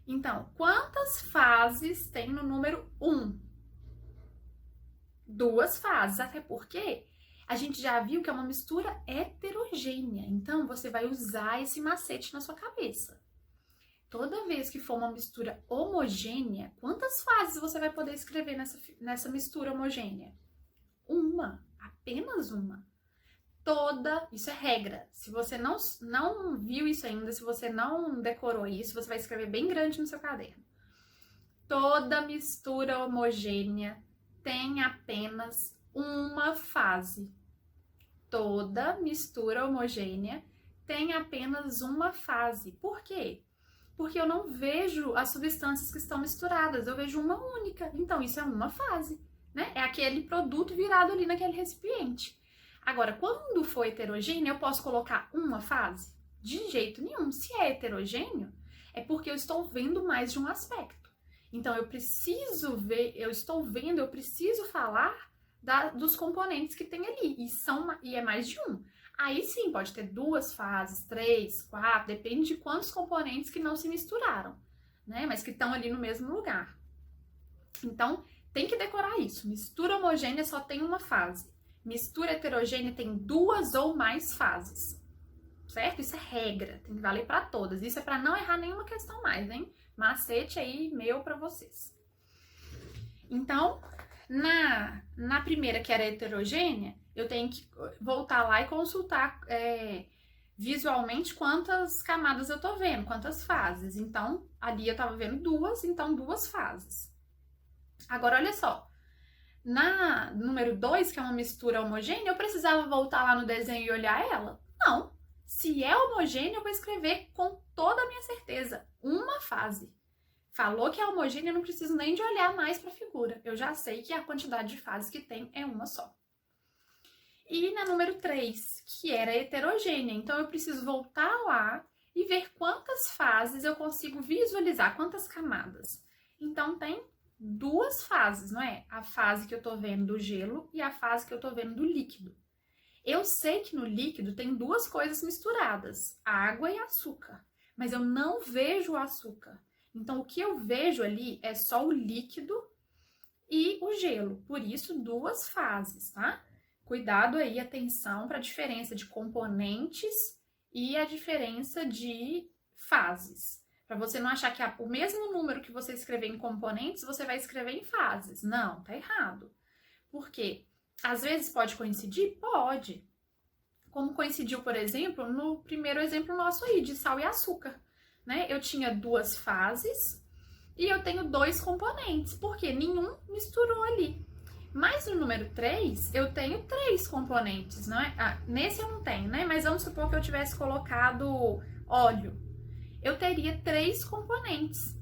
Então, quantas fases tem no número 1? 2 fases, até porque a gente já viu que é uma mistura heterogênea. Então, você vai usar esse macete na sua cabeça. Toda vez que for uma mistura homogênea, quantas fases você vai poder escrever nessa mistura homogênea? Uma, apenas uma. Isso é regra. Se você não viu isso ainda, se você não decorou isso, você vai escrever bem grande no seu caderno. Toda mistura homogênea tem apenas uma fase. Toda mistura homogênea tem apenas uma fase. Por quê? Porque eu não vejo as substâncias que estão misturadas, eu vejo uma única. Então, isso é uma fase, né? É aquele produto virado ali naquele recipiente. Agora, quando for heterogêneo, eu posso colocar uma fase? De jeito nenhum. Se é heterogêneo, é porque eu estou vendo mais de um aspecto. Então, eu preciso ver, eu preciso falar dos componentes que tem ali. E é mais de um. Aí sim, pode ter 2 fases, 3, 4, depende de quantos componentes que não se misturaram, né? Mas que estão ali no mesmo lugar. Então, tem que decorar isso. Mistura homogênea só tem uma fase. Mistura heterogênea tem 2 ou mais fases. Certo? Isso é regra, tem que valer para todas. Isso é para não errar nenhuma questão mais, hein? Macete aí meu para vocês. Então, na primeira, que era heterogênea, eu tenho que voltar lá e consultar visualmente quantas camadas eu tô vendo, quantas fases. Então, ali eu tava vendo 2, então 2 fases. Agora, olha só. Na número 2, que é uma mistura homogênea, eu precisava voltar lá no desenho e olhar ela? Não. Se é homogênea, eu vou escrever com toda a minha certeza uma fase. Falou que é homogênea, eu não preciso nem de olhar mais para a figura. Eu já sei que a quantidade de fases que tem é uma só. E na número 3, que era heterogênea, então eu preciso voltar lá e ver quantas fases eu consigo visualizar, quantas camadas. Então tem 2 fases, não é? A fase que eu tô vendo do gelo e a fase que eu tô vendo do líquido. Eu sei que no líquido tem 2 coisas misturadas, água e açúcar, mas eu não vejo o açúcar. Então, o que eu vejo ali é só o líquido e o gelo, por isso 2 fases, tá? Cuidado aí, atenção para a diferença de componentes e a diferença de fases. Para você não achar que o mesmo número que você escrever em componentes, você vai escrever em fases. Não, tá errado. Por quê? Às vezes pode coincidir? Pode. Como coincidiu, por exemplo, no primeiro exemplo nosso aí, de sal e açúcar. Né? Eu tinha 2 fases e eu tenho 2 componentes, porque nenhum misturou ali. Mas no número 3, eu tenho 3 componentes, não é? Nesse eu não tenho, né? Mas vamos supor que eu tivesse colocado óleo. Eu teria 3 componentes,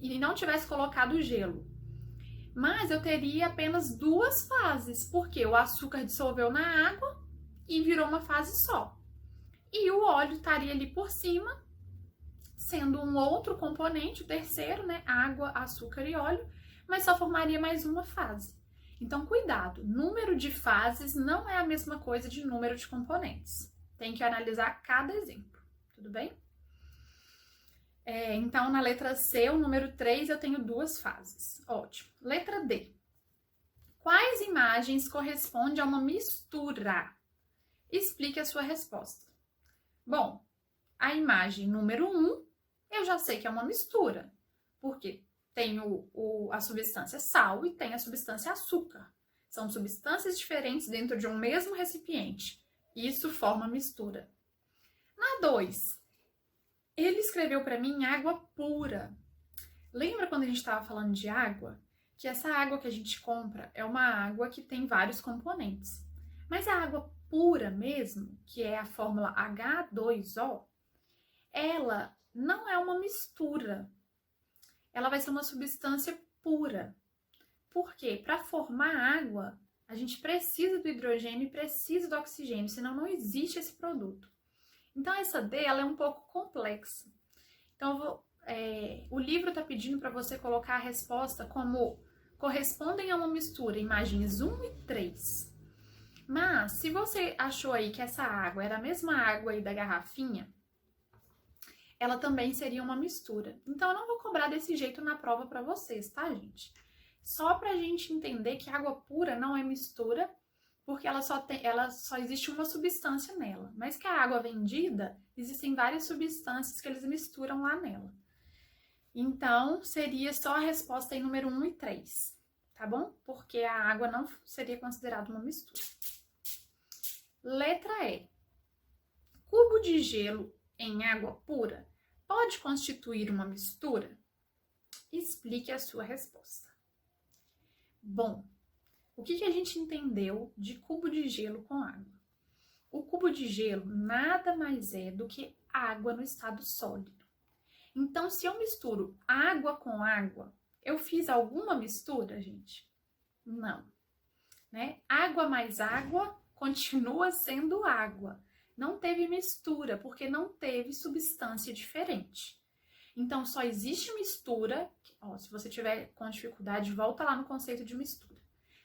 e não tivesse colocado gelo. Mas eu teria apenas 2 fases, porque o açúcar dissolveu na água e virou uma fase só. E o óleo estaria ali por cima, sendo um outro componente, o terceiro, né? Água, açúcar e óleo, mas só formaria mais uma fase. Então, cuidado, número de fases não é a mesma coisa de número de componentes. Tem que analisar cada exemplo, tudo bem? Então, na letra C, o número 3, eu tenho 2 fases. Ótimo. Letra D. Quais imagens correspondem a uma mistura? Explique a sua resposta. Bom, a imagem número 1, eu já sei que é uma mistura, porque tem a substância sal e tem a substância açúcar. São substâncias diferentes dentro de um mesmo recipiente. Isso forma mistura. Na 2, ele escreveu para mim água pura. Lembra quando a gente estava falando de água? Que essa água que a gente compra é uma água que tem vários componentes. Mas a água pura mesmo, que é a fórmula H2O, ela não é uma mistura. Ela vai ser uma substância pura. Por quê? Para formar água, a gente precisa do hidrogênio e precisa do oxigênio, senão não existe esse produto. Então, essa D ela é um pouco complexa. Então, o livro está pedindo para você colocar a resposta como correspondem a uma mistura, imagens 1 e 3. Mas, se você achou aí que essa água era a mesma água aí da garrafinha, ela também seria uma mistura. Então, eu não vou cobrar desse jeito na prova para vocês, tá, gente? Só pra gente entender que água pura não é mistura, porque ela só existe uma substância nela. Mas que a água vendida, existem várias substâncias que eles misturam lá nela. Então, seria só a resposta em número 1 e 3, tá bom? Porque a água não seria considerada uma mistura. Letra E. Cubo de gelo em água pura pode constituir uma mistura? Explique a sua resposta. Bom, o que a gente entendeu de cubo de gelo com água? O cubo de gelo nada mais é do que água no estado sólido. Então, se eu misturo água com água, eu fiz alguma mistura, gente? Não, né? Água mais água continua sendo água. Não teve mistura, porque não teve substância diferente. Então, só existe mistura, ó, se você tiver com dificuldade, volta lá no conceito de mistura.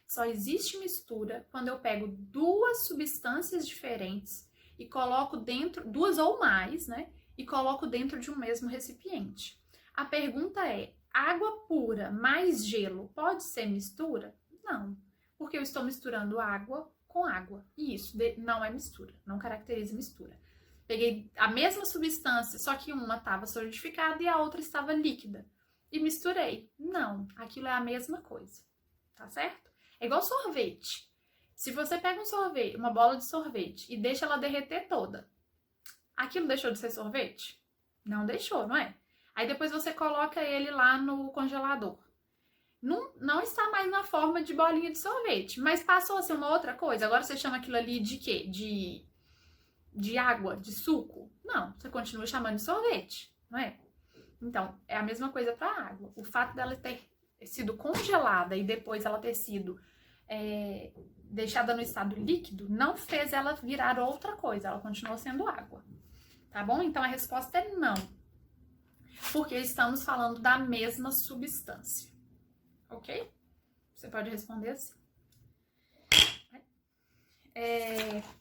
Só existe mistura quando eu pego duas substâncias diferentes e coloco dentro, duas ou mais, né? E coloco dentro de um mesmo recipiente. A pergunta é, água pura mais gelo pode ser mistura? Não, porque eu estou misturando água com água. E isso não é mistura, não caracteriza mistura. Peguei a mesma substância, só que uma estava solidificada e a outra estava líquida. E misturei. Não, aquilo é a mesma coisa, tá certo? É igual sorvete. Se você pega um sorvete, uma bola de sorvete e deixa ela derreter toda, aquilo deixou de ser sorvete? Não deixou, não é? Aí depois você coloca ele lá no congelador. Não está mais na forma de bolinha de sorvete, mas passou a ser uma outra coisa. Agora você chama aquilo ali de quê? De água, de suco? Não, você continua chamando de sorvete, não é? Então, é a mesma coisa para a água. O fato dela ter sido congelada e depois ela ter sido deixada no estado líquido não fez ela virar outra coisa, ela continuou sendo água, tá bom? Então, a resposta é não, porque estamos falando da mesma substância, ok? Você pode responder assim.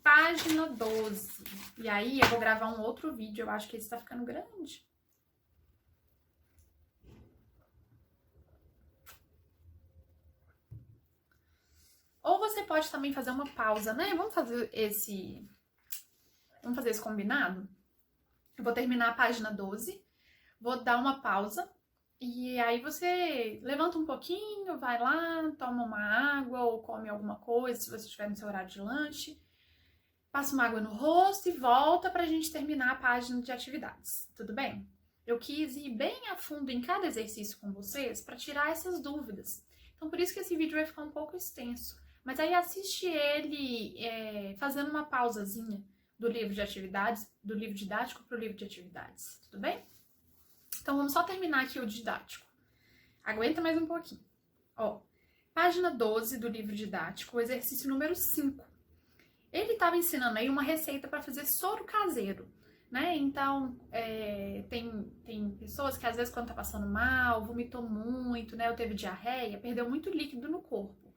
Página 12. E aí eu vou gravar um outro vídeo, eu acho que esse tá ficando grande. Ou você pode também fazer uma pausa, né? Vamos fazer esse combinado? Eu vou terminar a página 12, vou dar uma pausa. E aí você levanta um pouquinho, vai lá, toma uma água ou come alguma coisa, se você estiver no seu horário de lanche. Passa uma água no rosto e volta pra gente terminar a página de atividades, tudo bem? Eu quis ir bem a fundo em cada exercício com vocês para tirar essas dúvidas. Então, por isso que esse vídeo vai ficar um pouco extenso. Mas aí assiste ele fazendo uma pausazinha do livro de atividades, do livro didático para o livro de atividades, tudo bem? Então, vamos só terminar aqui o didático. Aguenta mais um pouquinho. Ó, página 12 do livro didático, o exercício número 5. Ele estava ensinando aí uma receita para fazer soro caseiro, né? Então, tem pessoas que às vezes quando tá passando mal, vomitou muito, né? Ou teve diarreia, perdeu muito líquido no corpo.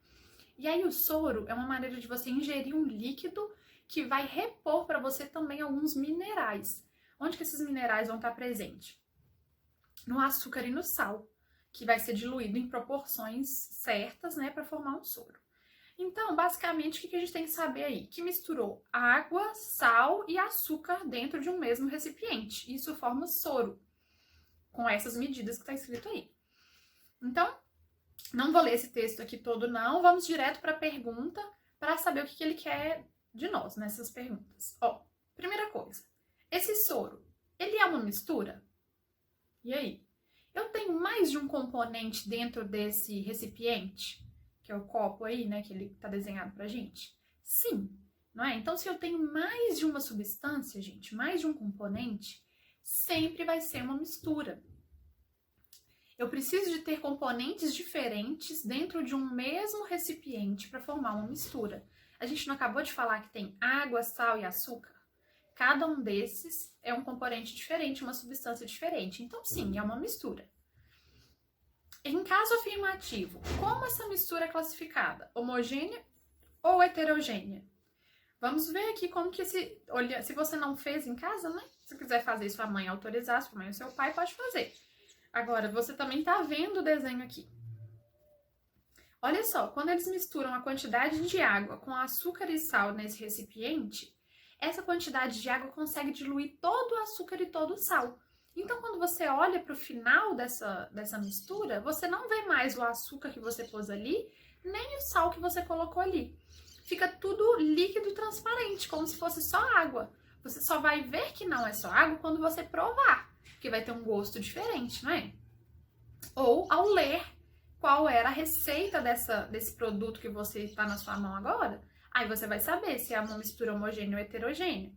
E aí o soro é uma maneira de você ingerir um líquido que vai repor para você também alguns minerais. Onde que esses minerais vão estar presentes? No açúcar e no sal, que vai ser diluído em proporções certas, né, para formar um soro. Então, basicamente, o que a gente tem que saber aí? Que misturou água, sal e açúcar dentro de um mesmo recipiente. Isso forma soro, com essas medidas que está escrito aí. Então, não vou ler esse texto aqui todo, não. Vamos direto para a pergunta, para saber o que ele quer de nós nessas perguntas. Ó, primeira coisa. Esse soro, ele é uma mistura? E aí? Eu tenho mais de um componente dentro desse recipiente? Que é o copo aí, né, que ele tá desenhado pra gente? Sim, não é? Então, se eu tenho mais de uma substância, gente, mais de um componente, sempre vai ser uma mistura. Eu preciso de ter componentes diferentes dentro de um mesmo recipiente para formar uma mistura. A gente não acabou de falar que tem água, sal e açúcar? Cada um desses é um componente diferente, uma substância diferente. Então, sim, é uma mistura. Em caso afirmativo, como essa mistura é classificada? Homogênea ou heterogênea? Vamos ver aqui como que se você não fez em casa, né? Se quiser fazer, sua mãe autorizar, sua mãe ou seu pai pode fazer. Agora, você também tá vendo o desenho aqui. Olha só, quando eles misturam a quantidade de água com açúcar e sal nesse recipiente, essa quantidade de água consegue diluir todo o açúcar e todo o sal. Então, quando você olha para o final dessa mistura, você não vê mais o açúcar que você pôs ali, nem o sal que você colocou ali. Fica tudo líquido transparente, como se fosse só água. Você só vai ver que não é só água quando você provar, porque vai ter um gosto diferente, não é? Ou ao ler qual era a receita desse produto que você está na sua mão agora, aí você vai saber se é uma mistura homogênea ou heterogênea.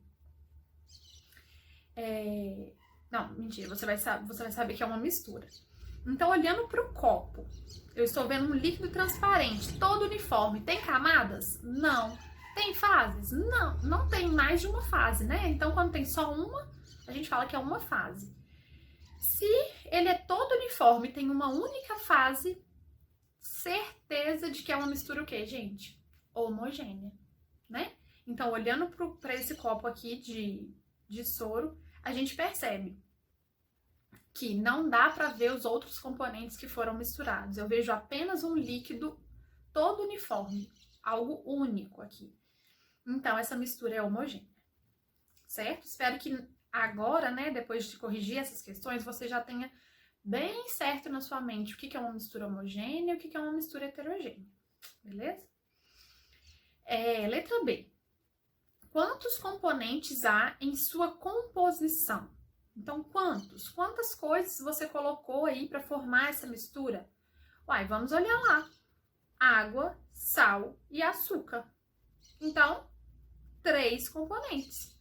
Não, mentira, você vai saber que é uma mistura. Então, olhando para o copo, eu estou vendo um líquido transparente, todo uniforme. Tem camadas? Não. Tem fases? Não. Não tem mais de uma fase, né? Então, quando tem só uma, a gente fala que é uma fase. Se ele é todo uniforme, tem uma única fase, certeza de que é uma mistura o quê, gente? Homogênea, né? Então, olhando para esse copo aqui de soro, a gente percebe que não dá para ver os outros componentes que foram misturados. Eu vejo apenas um líquido todo uniforme, algo único aqui. Então, essa mistura é homogênea, certo? Espero que agora, né, depois de corrigir essas questões, você já tenha bem certo na sua mente o que é uma mistura homogênea e o que é uma mistura heterogênea, beleza? Letra B. Quantos componentes há em sua composição? Então, quantos? Quantas coisas você colocou aí para formar essa mistura? Uai, vamos olhar lá. Água, sal e açúcar. Então, 3 componentes.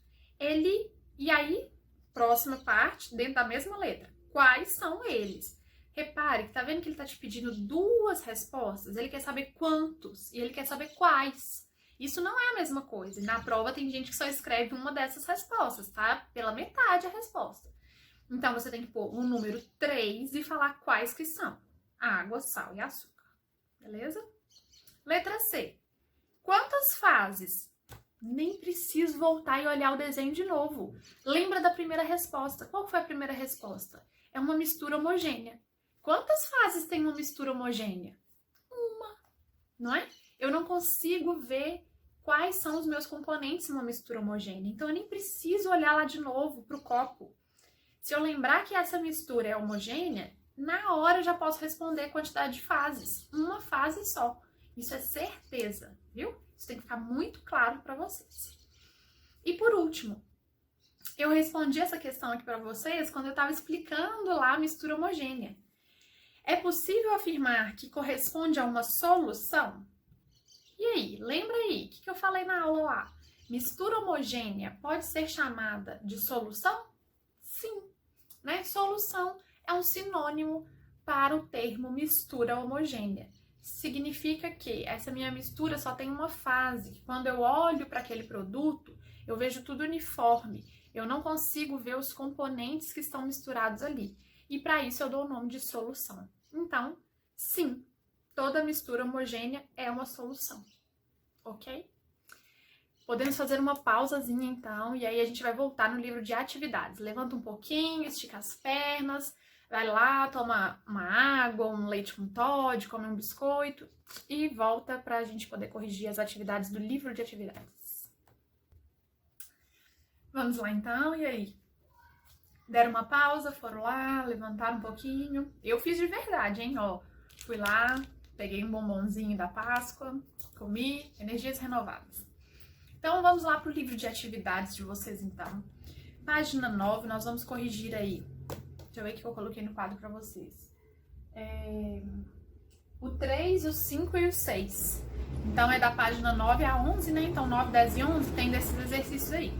E aí, próxima parte, dentro da mesma letra. Quais são eles? Repare que tá vendo que ele tá te pedindo 2 respostas? Ele quer saber quantos e ele quer saber quais. Isso não é a mesma coisa. E na prova tem gente que só escreve uma dessas respostas, tá? Pela metade a resposta. Então, você tem que pôr o número 3 e falar quais que são. Água, sal e açúcar. Beleza? Letra C. Quantas fases? Nem preciso voltar e olhar o desenho de novo. Lembra da primeira resposta. Qual foi a primeira resposta? É uma mistura homogênea. Quantas fases tem uma mistura homogênea? Uma, não é? Eu não consigo ver quais são os meus componentes em uma mistura homogênea. Então, eu nem preciso olhar lá de novo para o copo. Se eu lembrar que essa mistura é homogênea, na hora eu já posso responder a quantidade de fases. Uma fase só. Isso é certeza, viu? Isso tem que ficar muito claro para vocês. E por último, eu respondi essa questão aqui para vocês quando eu estava explicando lá a mistura homogênea. É possível afirmar que corresponde a uma solução? E aí, lembra aí, o que eu falei na aula lá? Mistura homogênea pode ser chamada de solução? Sim, né? Solução é um sinônimo para o termo mistura homogênea. Significa que essa minha mistura só tem uma fase. Quando eu olho para aquele produto, eu vejo tudo uniforme. Eu não consigo ver os componentes que estão misturados ali. E para isso eu dou o nome de solução. Então, sim, toda mistura homogênea é uma solução, ok? Podemos fazer uma pausazinha então, e aí a gente vai voltar no livro de atividades. Levanta um pouquinho, estica as pernas, vai lá, toma uma água, um leite com Toddy, come um biscoito e volta para a gente poder corrigir as atividades do livro de atividades. Vamos lá então, e aí? Deram uma pausa, foram lá, levantaram um pouquinho. Eu fiz de verdade, hein, ó. Fui lá, peguei um bombonzinho da Páscoa, comi, energias renovadas. Então, vamos lá pro livro de atividades de vocês, então. Página 9, nós vamos corrigir aí. Deixa eu ver o que eu coloquei no quadro para vocês. O 3, o 5 e o 6. Então, é da página 9 a 11, né? Então, 9, 10 e 11 tem desses exercícios aí.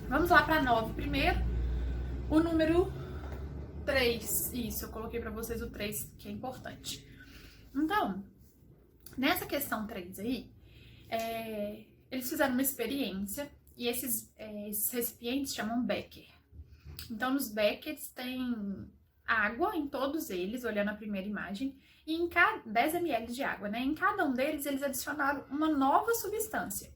Vamos lá para 9 primeiro. O número 3. Isso, eu coloquei para vocês o 3, que é importante. Então, nessa questão 3 aí, eles fizeram uma experiência e esses recipientes chamam becker. Então, nos beckers tem água em todos eles, olhando a primeira imagem, e em cada 10 ml de água, né? Em cada um deles, eles adicionaram uma nova substância.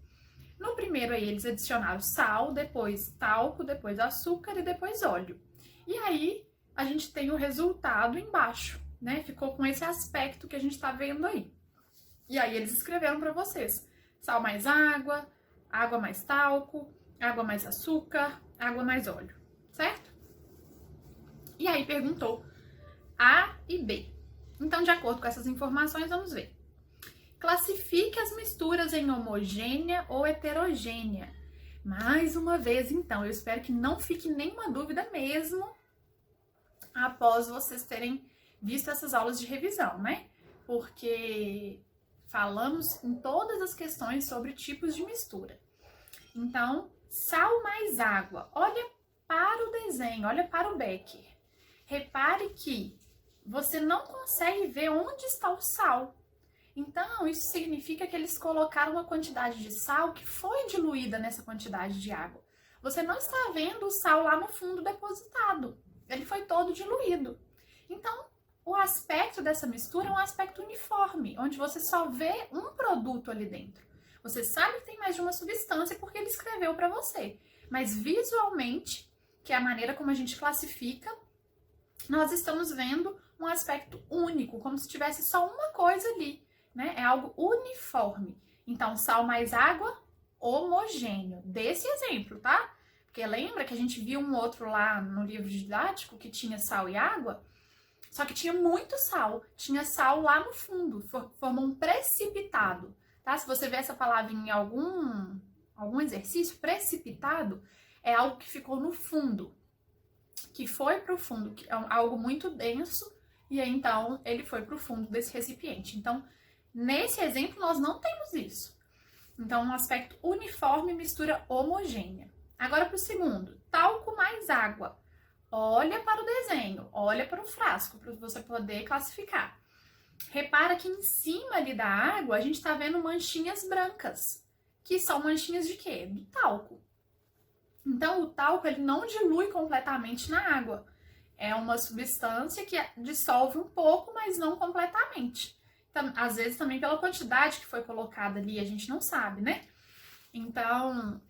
No primeiro aí, eles adicionaram sal, depois talco, depois açúcar e depois óleo. E aí, a gente tem o resultado embaixo, né? Ficou com esse aspecto que a gente tá vendo aí. E aí, eles escreveram para vocês. Sal mais água, água mais talco, água mais açúcar, água mais óleo, certo? E aí perguntou A e B. Então, de acordo com essas informações, vamos ver. Classifique as misturas em homogênea ou heterogênea. Mais uma vez, então, eu espero que não fique nenhuma dúvida mesmo após vocês terem visto essas aulas de revisão, né? Porque falamos em todas as questões sobre tipos de mistura. Então, sal mais água. Olha para o desenho, olha para o becker. Repare que você não consegue ver onde está o sal. Então, isso significa que eles colocaram uma quantidade de sal que foi diluída nessa quantidade de água. Você não está vendo o sal lá no fundo depositado. Ele foi todo diluído. Então, o aspecto dessa mistura é um aspecto uniforme, onde você só vê um produto ali dentro. Você sabe que tem mais de uma substância porque ele escreveu para você. Mas visualmente, que é a maneira como a gente classifica, nós estamos vendo um aspecto único, como se tivesse só uma coisa ali, né? É algo uniforme. Então, sal mais água, homogêneo. Desse exemplo, tá? Porque lembra que a gente viu um outro lá no livro didático que tinha sal e água? Só que tinha muito sal. Tinha sal lá no fundo, formou um precipitado, tá? Se você vê essa palavra em algum exercício, precipitado é algo que ficou no fundo, que foi para o fundo, que é algo muito denso, e aí então ele foi para o fundo desse recipiente. Então, nesse exemplo, nós não temos isso. Então, um aspecto uniforme, mistura homogênea. Agora para o segundo, talco mais água. Olha para o desenho, olha para o frasco, para você poder classificar. Repara que em cima ali da água, a gente está vendo manchinhas brancas, que são manchinhas de quê? Do talco. Então, o talco ele não dilui completamente na água. É uma substância que dissolve um pouco, mas não completamente. Então, às vezes também pela quantidade que foi colocada ali, a gente não sabe, né? Então,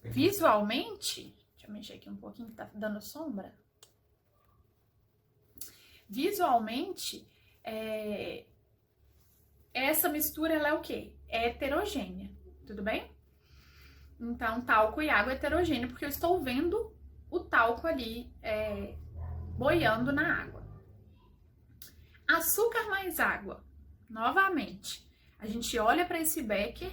visualmente, deixa eu mexer aqui um pouquinho que tá dando sombra. Visualmente, essa mistura ela é o quê? É heterogênea, tudo bem? Então, talco e água é heterogêneo, porque eu estou vendo o talco ali boiando na água. Açúcar mais água. Novamente, a gente olha para esse becker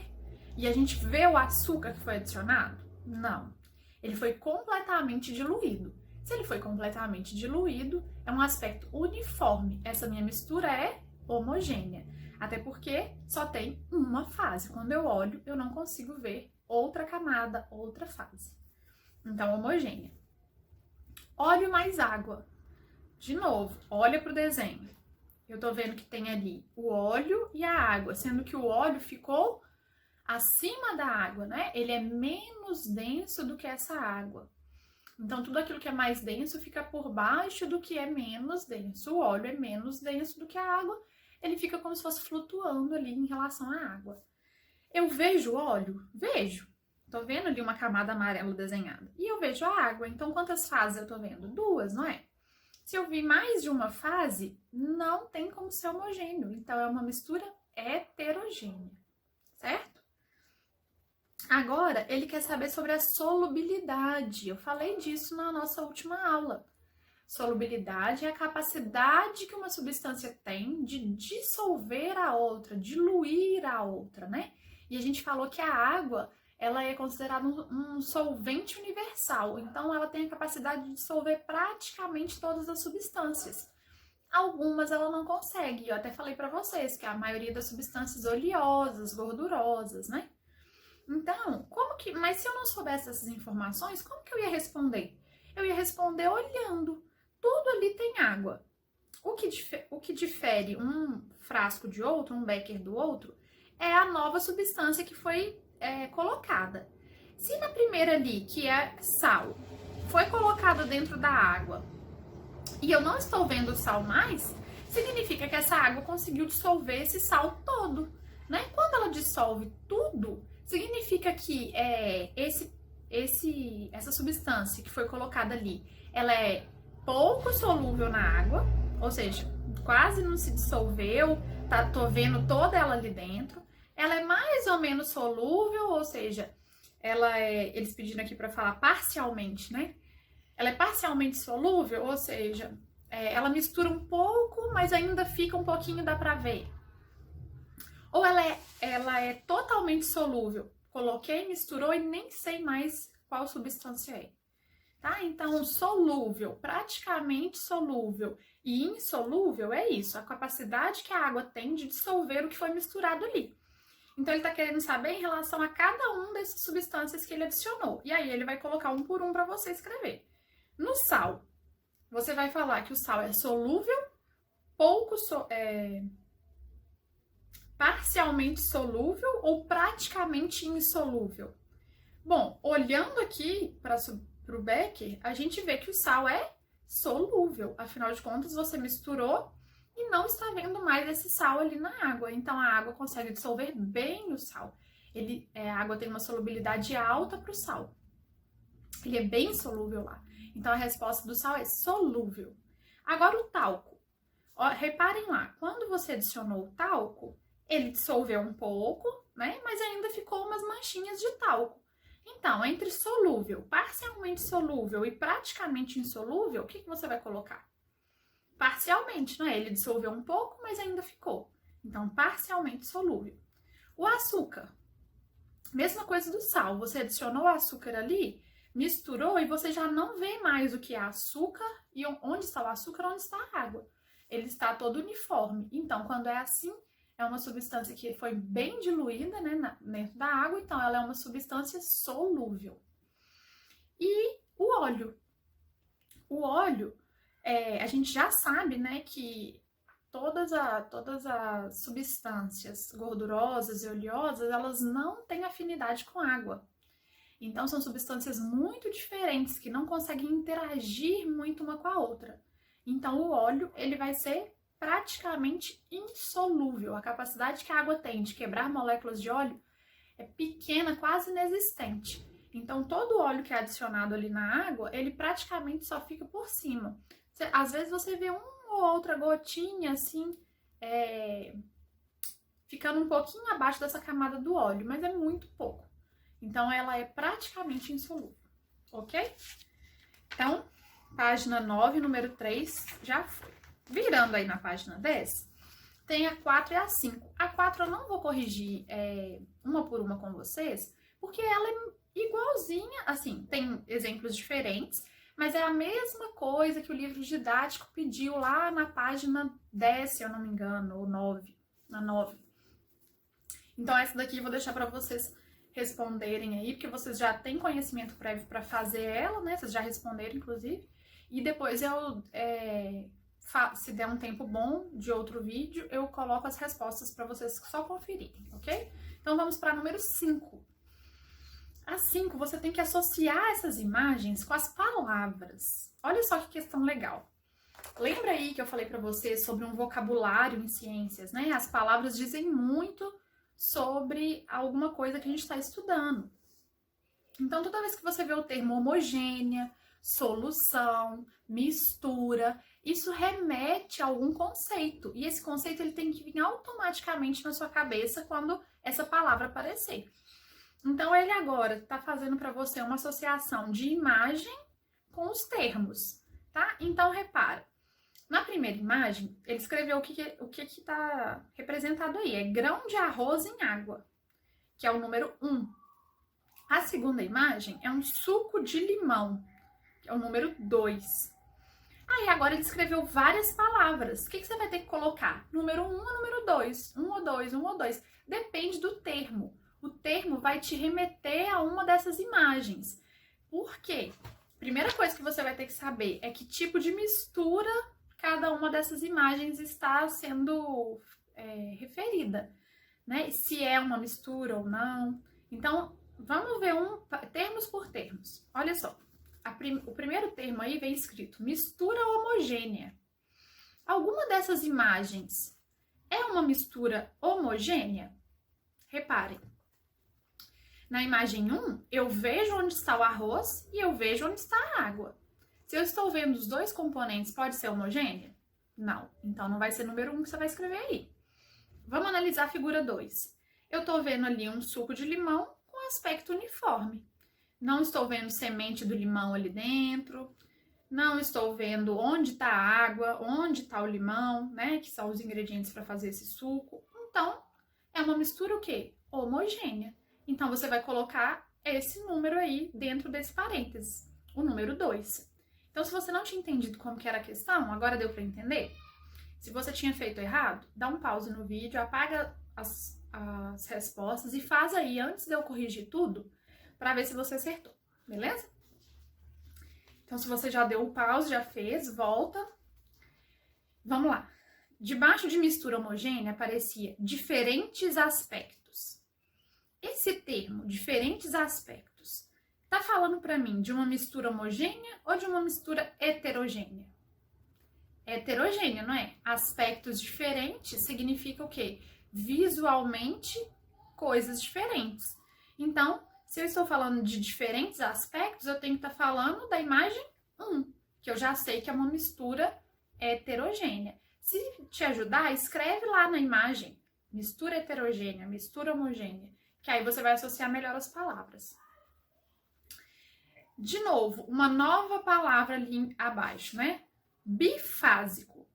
e a gente vê o açúcar que foi adicionado? Não. Ele foi completamente diluído. Se ele foi completamente diluído, é um aspecto uniforme. Essa minha mistura é homogênea. Até porque só tem uma fase. Quando eu olho, eu não consigo ver outra camada, outra fase. Então, homogênea. Óleo mais água. De novo, olha para o desenho. Eu tô vendo que tem ali o óleo e a água, sendo que o óleo ficou acima da água, né? Ele é menos denso do que essa água. Então, tudo aquilo que é mais denso fica por baixo do que é menos denso. O óleo é menos denso do que a água, ele fica como se fosse flutuando ali em relação à água. Eu vejo óleo? Vejo. Tô vendo ali uma camada amarela desenhada. E eu vejo a água. Então, quantas fases eu tô vendo? 2, não é? Se eu vi mais de uma fase, não tem como ser homogêneo. Então, é uma mistura heterogênea, certo? Agora, ele quer saber sobre a solubilidade. Eu falei disso na nossa última aula. Solubilidade é a capacidade que uma substância tem de dissolver a outra, diluir a outra, né? E a gente falou que a água, ela é considerada um solvente universal. Então, ela tem a capacidade de dissolver praticamente todas as substâncias. Algumas ela não consegue. Eu até falei para vocês que a maioria das substâncias oleosas, gordurosas, né? Então, mas se eu não soubesse essas informações, como que eu ia responder? Eu ia responder olhando. Tudo ali tem água. O que difere um frasco de outro, um becker do outro, é a nova substância que foi colocada. Se na primeira ali, que é sal, foi colocada dentro da água e eu não estou vendo o sal mais, significa que essa água conseguiu dissolver esse sal todo, né? Quando ela dissolve tudo, significa que essa substância que foi colocada ali, ela é pouco solúvel na água, ou seja, quase não se dissolveu, tô vendo toda ela ali dentro. Ela é mais ou menos solúvel, ou seja, eles pediram aqui para falar parcialmente, né? Ela é parcialmente solúvel, ou seja, ela mistura um pouco, mas ainda fica um pouquinho, dá para ver. Ou ela é totalmente solúvel. Coloquei, misturou e nem sei mais qual substância é. Tá? Então, solúvel, praticamente solúvel e insolúvel é isso, a capacidade que a água tem de dissolver o que foi misturado ali. Então, ele está querendo saber em relação a cada um dessas substâncias que ele adicionou. E aí, ele vai colocar um por um para você escrever. No sal, você vai falar que o sal é solúvel, parcialmente solúvel ou praticamente insolúvel. Bom, olhando aqui para o Becker, a gente vê que o sal é solúvel. Afinal de contas, você misturou e não está vendo mais esse sal ali na água. Então, a água consegue dissolver bem o sal. A água tem uma solubilidade alta para o sal. Ele é bem solúvel lá. Então, a resposta do sal é solúvel. Agora, o talco. Ó, reparem lá, quando você adicionou o talco, ele dissolveu um pouco, né? Mas ainda ficou umas manchinhas de talco. Então, entre solúvel, parcialmente solúvel e praticamente insolúvel, o que você vai colocar? Parcialmente, né? Ele dissolveu um pouco, mas ainda ficou. Então, parcialmente solúvel. O açúcar, mesma coisa do sal. Você adicionou o açúcar ali, misturou e você já não vê mais o que é açúcar e onde está o açúcar, onde está a água. Ele está todo uniforme. Então, quando é assim, é uma substância que foi bem diluída, né, dentro da água, então ela é uma substância solúvel. E o óleo. O óleo, a gente já sabe, né, que todas as substâncias gordurosas e oleosas, elas não têm afinidade com água. Então, são substâncias muito diferentes, que não conseguem interagir muito uma com a outra. Então, o óleo, ele vai ser praticamente insolúvel. A capacidade que a água tem de quebrar moléculas de óleo é pequena, quase inexistente. Então, todo óleo que é adicionado ali na água, ele praticamente só fica por cima. Às vezes você vê uma ou outra gotinha, assim, ficando um pouquinho abaixo dessa camada do óleo, mas é muito pouco. Então, ela é praticamente insolúvel, ok? Então, página 9, número 3, já foi. Virando aí na página 10, tem a 4 e a 5. A 4 eu não vou corrigir uma por uma com vocês, porque ela é igualzinha, assim, tem exemplos diferentes, mas é a mesma coisa que o livro didático pediu lá na página 10, se eu não me engano, ou 9, na 9. Então, essa daqui eu vou deixar para vocês responderem aí, porque vocês já têm conhecimento prévio para fazer ela, né? Vocês já responderam, inclusive. E depois eu, se der um tempo bom de outro vídeo, eu coloco as respostas para vocês só conferirem, ok? Então, vamos para número 5. A 5, você tem que associar essas imagens com as palavras. Olha só que questão legal. Lembra aí que eu falei para vocês sobre um vocabulário em ciências, né? As palavras dizem muito sobre alguma coisa que a gente está estudando. Então, toda vez que você vê o termo homogênea, solução, mistura, isso remete a algum conceito. E esse conceito ele tem que vir automaticamente na sua cabeça quando essa palavra aparecer. Então, ele agora está fazendo para você uma associação de imagem com os termos, tá? Então, repara. Na primeira imagem, ele escreveu o que está representado aí. É grão de arroz em água, que é o número 1. A segunda imagem é um suco de limão, que é o número 2. Aí agora ele escreveu várias palavras. O que você vai ter que colocar? Número 1 ou número 2? 1 ou 2, 1 ou 2. Depende do termo. O termo vai te remeter a uma dessas imagens. Por quê? Primeira coisa que você vai ter que saber é que tipo de mistura cada uma dessas imagens está sendo referida, né? Se é uma mistura ou não. Então, vamos ver termos por termos. Olha só, o primeiro termo aí vem escrito mistura homogênea. Alguma dessas imagens é uma mistura homogênea? Reparem. Na imagem 1, eu vejo onde está o arroz e eu vejo onde está a água. Se eu estou vendo os dois componentes, pode ser homogênea? Não. Então, não vai ser número 1 que você vai escrever aí. Vamos analisar a figura 2. Eu estou vendo ali um suco de limão com aspecto uniforme. Não estou vendo semente do limão ali dentro. Não estou vendo onde está a água, onde está o limão, né? Que são os ingredientes para fazer esse suco. Então, é uma mistura o quê? Homogênea. Então, você vai colocar esse número aí dentro desse parênteses, o número 2. Então, se você não tinha entendido como que era a questão, agora deu para entender? Se você tinha feito errado, dá um pause no vídeo, apaga as respostas e faz aí antes de eu corrigir tudo, para ver se você acertou, beleza? Então, se você já deu o pause, já fez, volta. Vamos lá. Debaixo de mistura homogênea aparecia diferentes aspectos. Esse termo, diferentes aspectos, tá falando para mim de uma mistura homogênea ou de uma mistura heterogênea? Heterogênea, não é? Aspectos diferentes significa o quê? Visualmente, coisas diferentes. Então, se eu estou falando de diferentes aspectos, eu tenho que estar falando da imagem 1, que eu já sei que é uma mistura heterogênea. Se te ajudar, escreve lá na imagem, mistura heterogênea, mistura homogênea, que aí você vai associar melhor as palavras. De novo, uma nova palavra ali abaixo, né? Bifásico.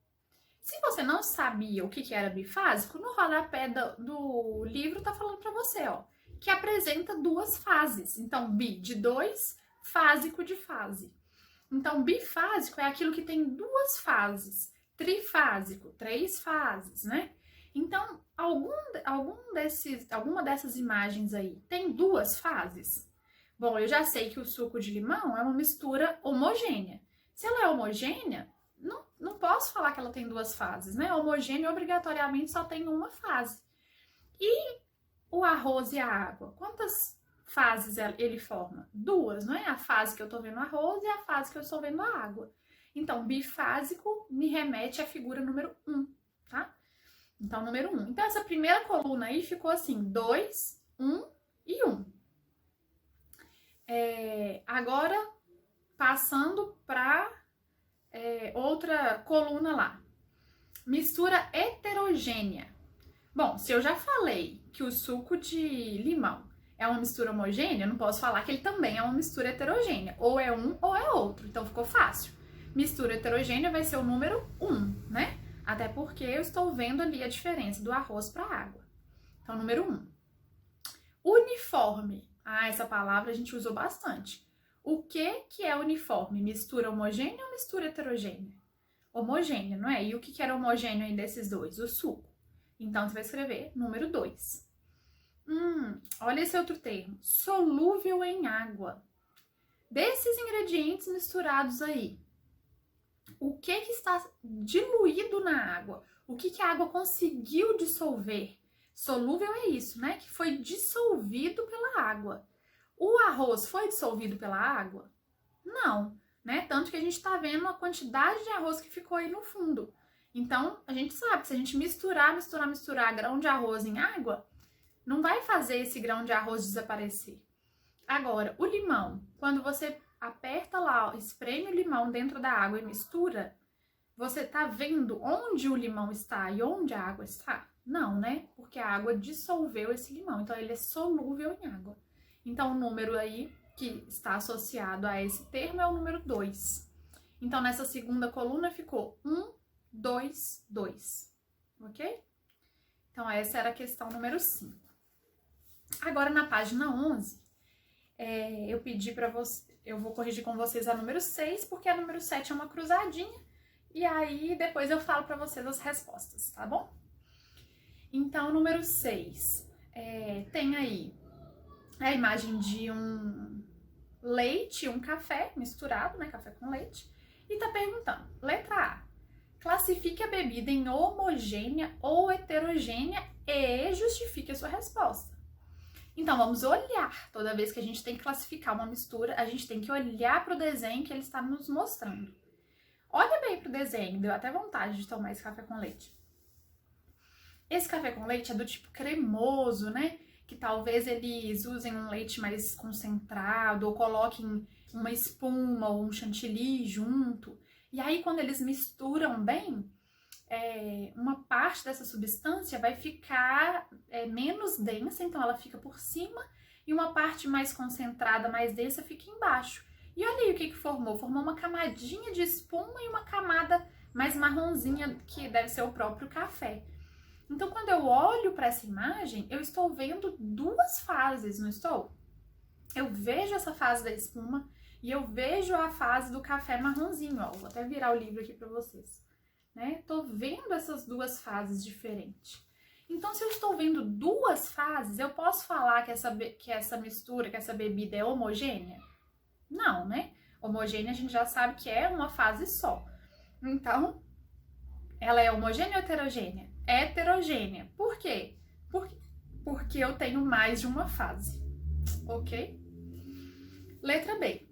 Se você não sabia o que era bifásico, no rodapé do livro tá falando para você, ó, que apresenta duas fases. Então, bi de dois, fásico de fase. Então, bifásico é aquilo que tem duas fases. Trifásico, três fases, né? Então, alguma dessas imagens aí tem duas fases? Bom, eu já sei que o suco de limão é uma mistura homogênea. Se ela é homogênea, não posso falar que ela tem duas fases, né? Homogêneo obrigatoriamente só tem uma fase. E o arroz e a água, quantas fases ele forma? Duas, não é? A fase que eu tô vendo o arroz e a fase que eu estou vendo a água. Então, bifásico me remete à figura número 1, tá? Então, número 1. Então, essa primeira coluna aí ficou assim, 2, 1 e 1. Agora, passando para outra coluna lá. Mistura heterogênea. Bom, se eu já falei que o suco de limão é uma mistura homogênea, eu não posso falar que ele também é uma mistura heterogênea. Ou é um ou é outro. Então, ficou fácil. Mistura heterogênea vai ser o número 1, né? Até porque eu estou vendo ali a diferença do arroz para a água. Então, número 1. Uniforme. Ah, essa palavra a gente usou bastante. O que é uniforme? Mistura homogênea ou mistura heterogênea? Homogênea, não é? E o que era homogêneo aí desses dois? O suco. Então, você vai escrever número 2. Olha esse outro termo. Solúvel em água. Desses ingredientes misturados aí, o que está diluído na água? O que a água conseguiu dissolver? Solúvel é isso, né? Que foi dissolvido pela água. O arroz foi dissolvido pela água? Não, né? Tanto que a gente tá vendo a quantidade de arroz que ficou aí no fundo. Então, a gente sabe que se a gente misturar grão de arroz em água, não vai fazer esse grão de arroz desaparecer. Agora, o limão, quando você aperta lá, espreme o limão dentro da água e mistura, você tá vendo onde o limão está e onde a água está? Não, né? Porque a água dissolveu esse limão, então ele é solúvel em água. Então, o número aí que está associado a esse termo é o número 2. Então, nessa segunda coluna ficou 1, 2, 2. Ok? Então, essa era a questão número 5. Agora, na página 11, eu pedi para você, eu vou corrigir com vocês a número 6, porque a número 7 é uma cruzadinha, e aí depois eu falo para vocês as respostas, tá bom? Então, número 6, tem aí a imagem de um leite e um café misturado, né, café com leite, e tá perguntando, letra A, classifique a bebida em homogênea ou heterogênea e justifique a sua resposta. Então, vamos olhar. Toda vez que a gente tem que classificar uma mistura, a gente tem que olhar para o desenho que ele está nos mostrando. Olha bem para o desenho, deu até vontade de tomar esse café com leite. Esse café com leite é do tipo cremoso, né? Que talvez eles usem um leite mais concentrado ou coloquem uma espuma ou um chantilly junto. E aí, quando eles misturam bem, uma parte dessa substância vai ficar menos densa, então ela fica por cima, e uma parte mais concentrada, mais densa, fica embaixo. E olha aí o que formou. Formou uma camadinha de espuma e uma camada mais marronzinha, que deve ser o próprio café. Então, quando eu olho para essa imagem, eu estou vendo duas fases, não estou? Eu vejo essa fase da espuma e eu vejo a fase do café marronzinho, ó. Vou até virar o livro aqui para vocês. Né? Tô vendo essas duas fases diferentes. Então, se eu estou vendo duas fases, eu posso falar que essa mistura, que essa bebida é homogênea? Não, né? Homogênea a gente já sabe que é uma fase só. Então, ela é homogênea ou heterogênea? É heterogênea. Por quê? Porque eu tenho mais de uma fase, ok? Letra B.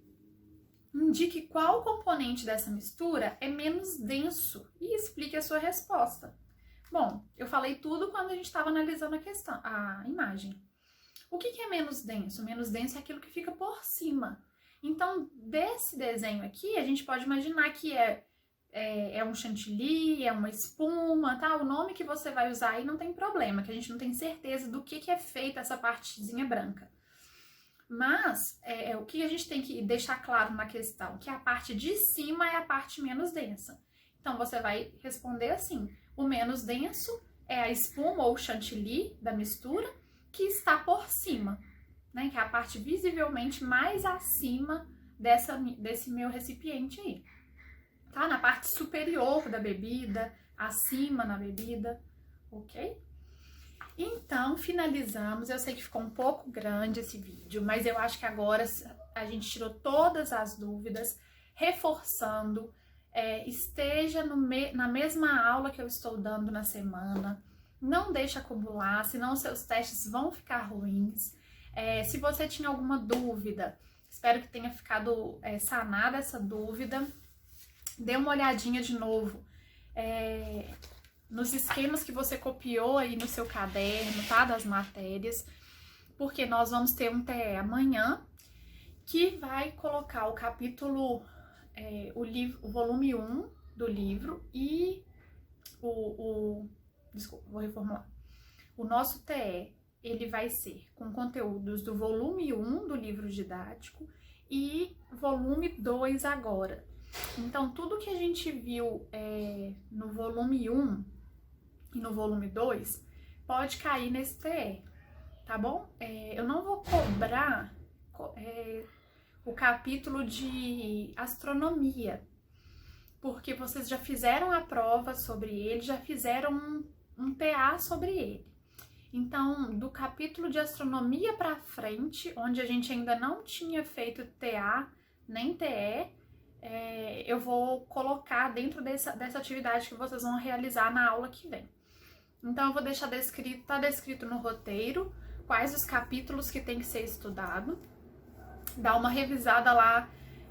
Indique qual componente dessa mistura é menos denso e explique a sua resposta. Bom, eu falei tudo quando a gente estava analisando a imagem. O que é menos denso? Menos denso é aquilo que fica por cima. Então, desse desenho aqui, a gente pode imaginar que é um chantilly, é uma espuma, tá? O nome que você vai usar aí não tem problema, que a gente não tem certeza do que é feita essa partezinha branca. Mas, o que a gente tem que deixar claro na questão? Que a parte de cima é a parte menos densa. Então, você vai responder assim, o menos denso é a espuma ou chantilly da mistura que está por cima, né? Que é a parte visivelmente mais acima desse meu recipiente aí. Tá? Na parte superior da bebida, acima na bebida, ok? Então, finalizamos. Eu sei que ficou um pouco grande esse vídeo, mas eu acho que agora a gente tirou todas as dúvidas, reforçando, esteja na mesma aula que eu estou dando na semana, não deixe acumular, senão os seus testes vão ficar ruins. Se você tinha alguma dúvida, espero que tenha ficado sanada essa dúvida. Dê uma olhadinha de novo nos esquemas que você copiou aí no seu caderno, tá? Das matérias, porque nós vamos ter um TE amanhã que vai colocar o capítulo, o volume 1 do livro e desculpa, vou reformular. O nosso TE, ele vai ser com conteúdos do volume 1 do livro didático e volume 2 agora. Então, tudo que a gente viu no volume 1 e no volume 2 pode cair nesse TE, tá bom? Eu não vou cobrar o capítulo de astronomia, porque vocês já fizeram a prova sobre ele, já fizeram um TA sobre ele. Então, do capítulo de astronomia para frente, onde a gente ainda não tinha feito TA nem TE, eu vou colocar dentro dessa atividade que vocês vão realizar na aula que vem. Então, eu vou deixar tá descrito no roteiro quais os capítulos que tem que ser estudado. Dá uma revisada lá,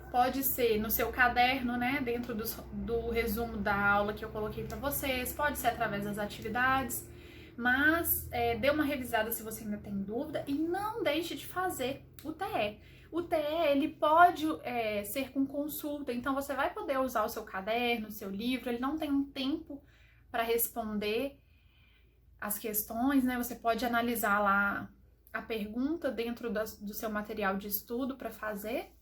pode ser no seu caderno, né, dentro do resumo da aula que eu coloquei para vocês, pode ser através das atividades, mas dê uma revisada se você ainda tem dúvida e não deixe de fazer o TE. O TE, ele pode ser com consulta, então você vai poder usar o seu caderno, o seu livro, ele não tem um tempo para responder as questões, né? Você pode analisar lá a pergunta dentro do seu material de estudo para fazer.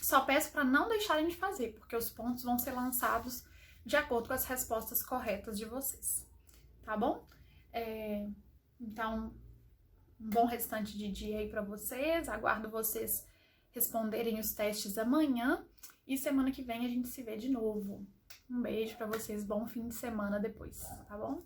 Só peço para não deixarem de fazer, porque os pontos vão ser lançados de acordo com as respostas corretas de vocês, tá bom? Então, um bom restante de dia aí para vocês, aguardo vocês responderem os testes amanhã e semana que vem a gente se vê de novo. Um beijo para vocês, bom fim de semana depois, tá bom?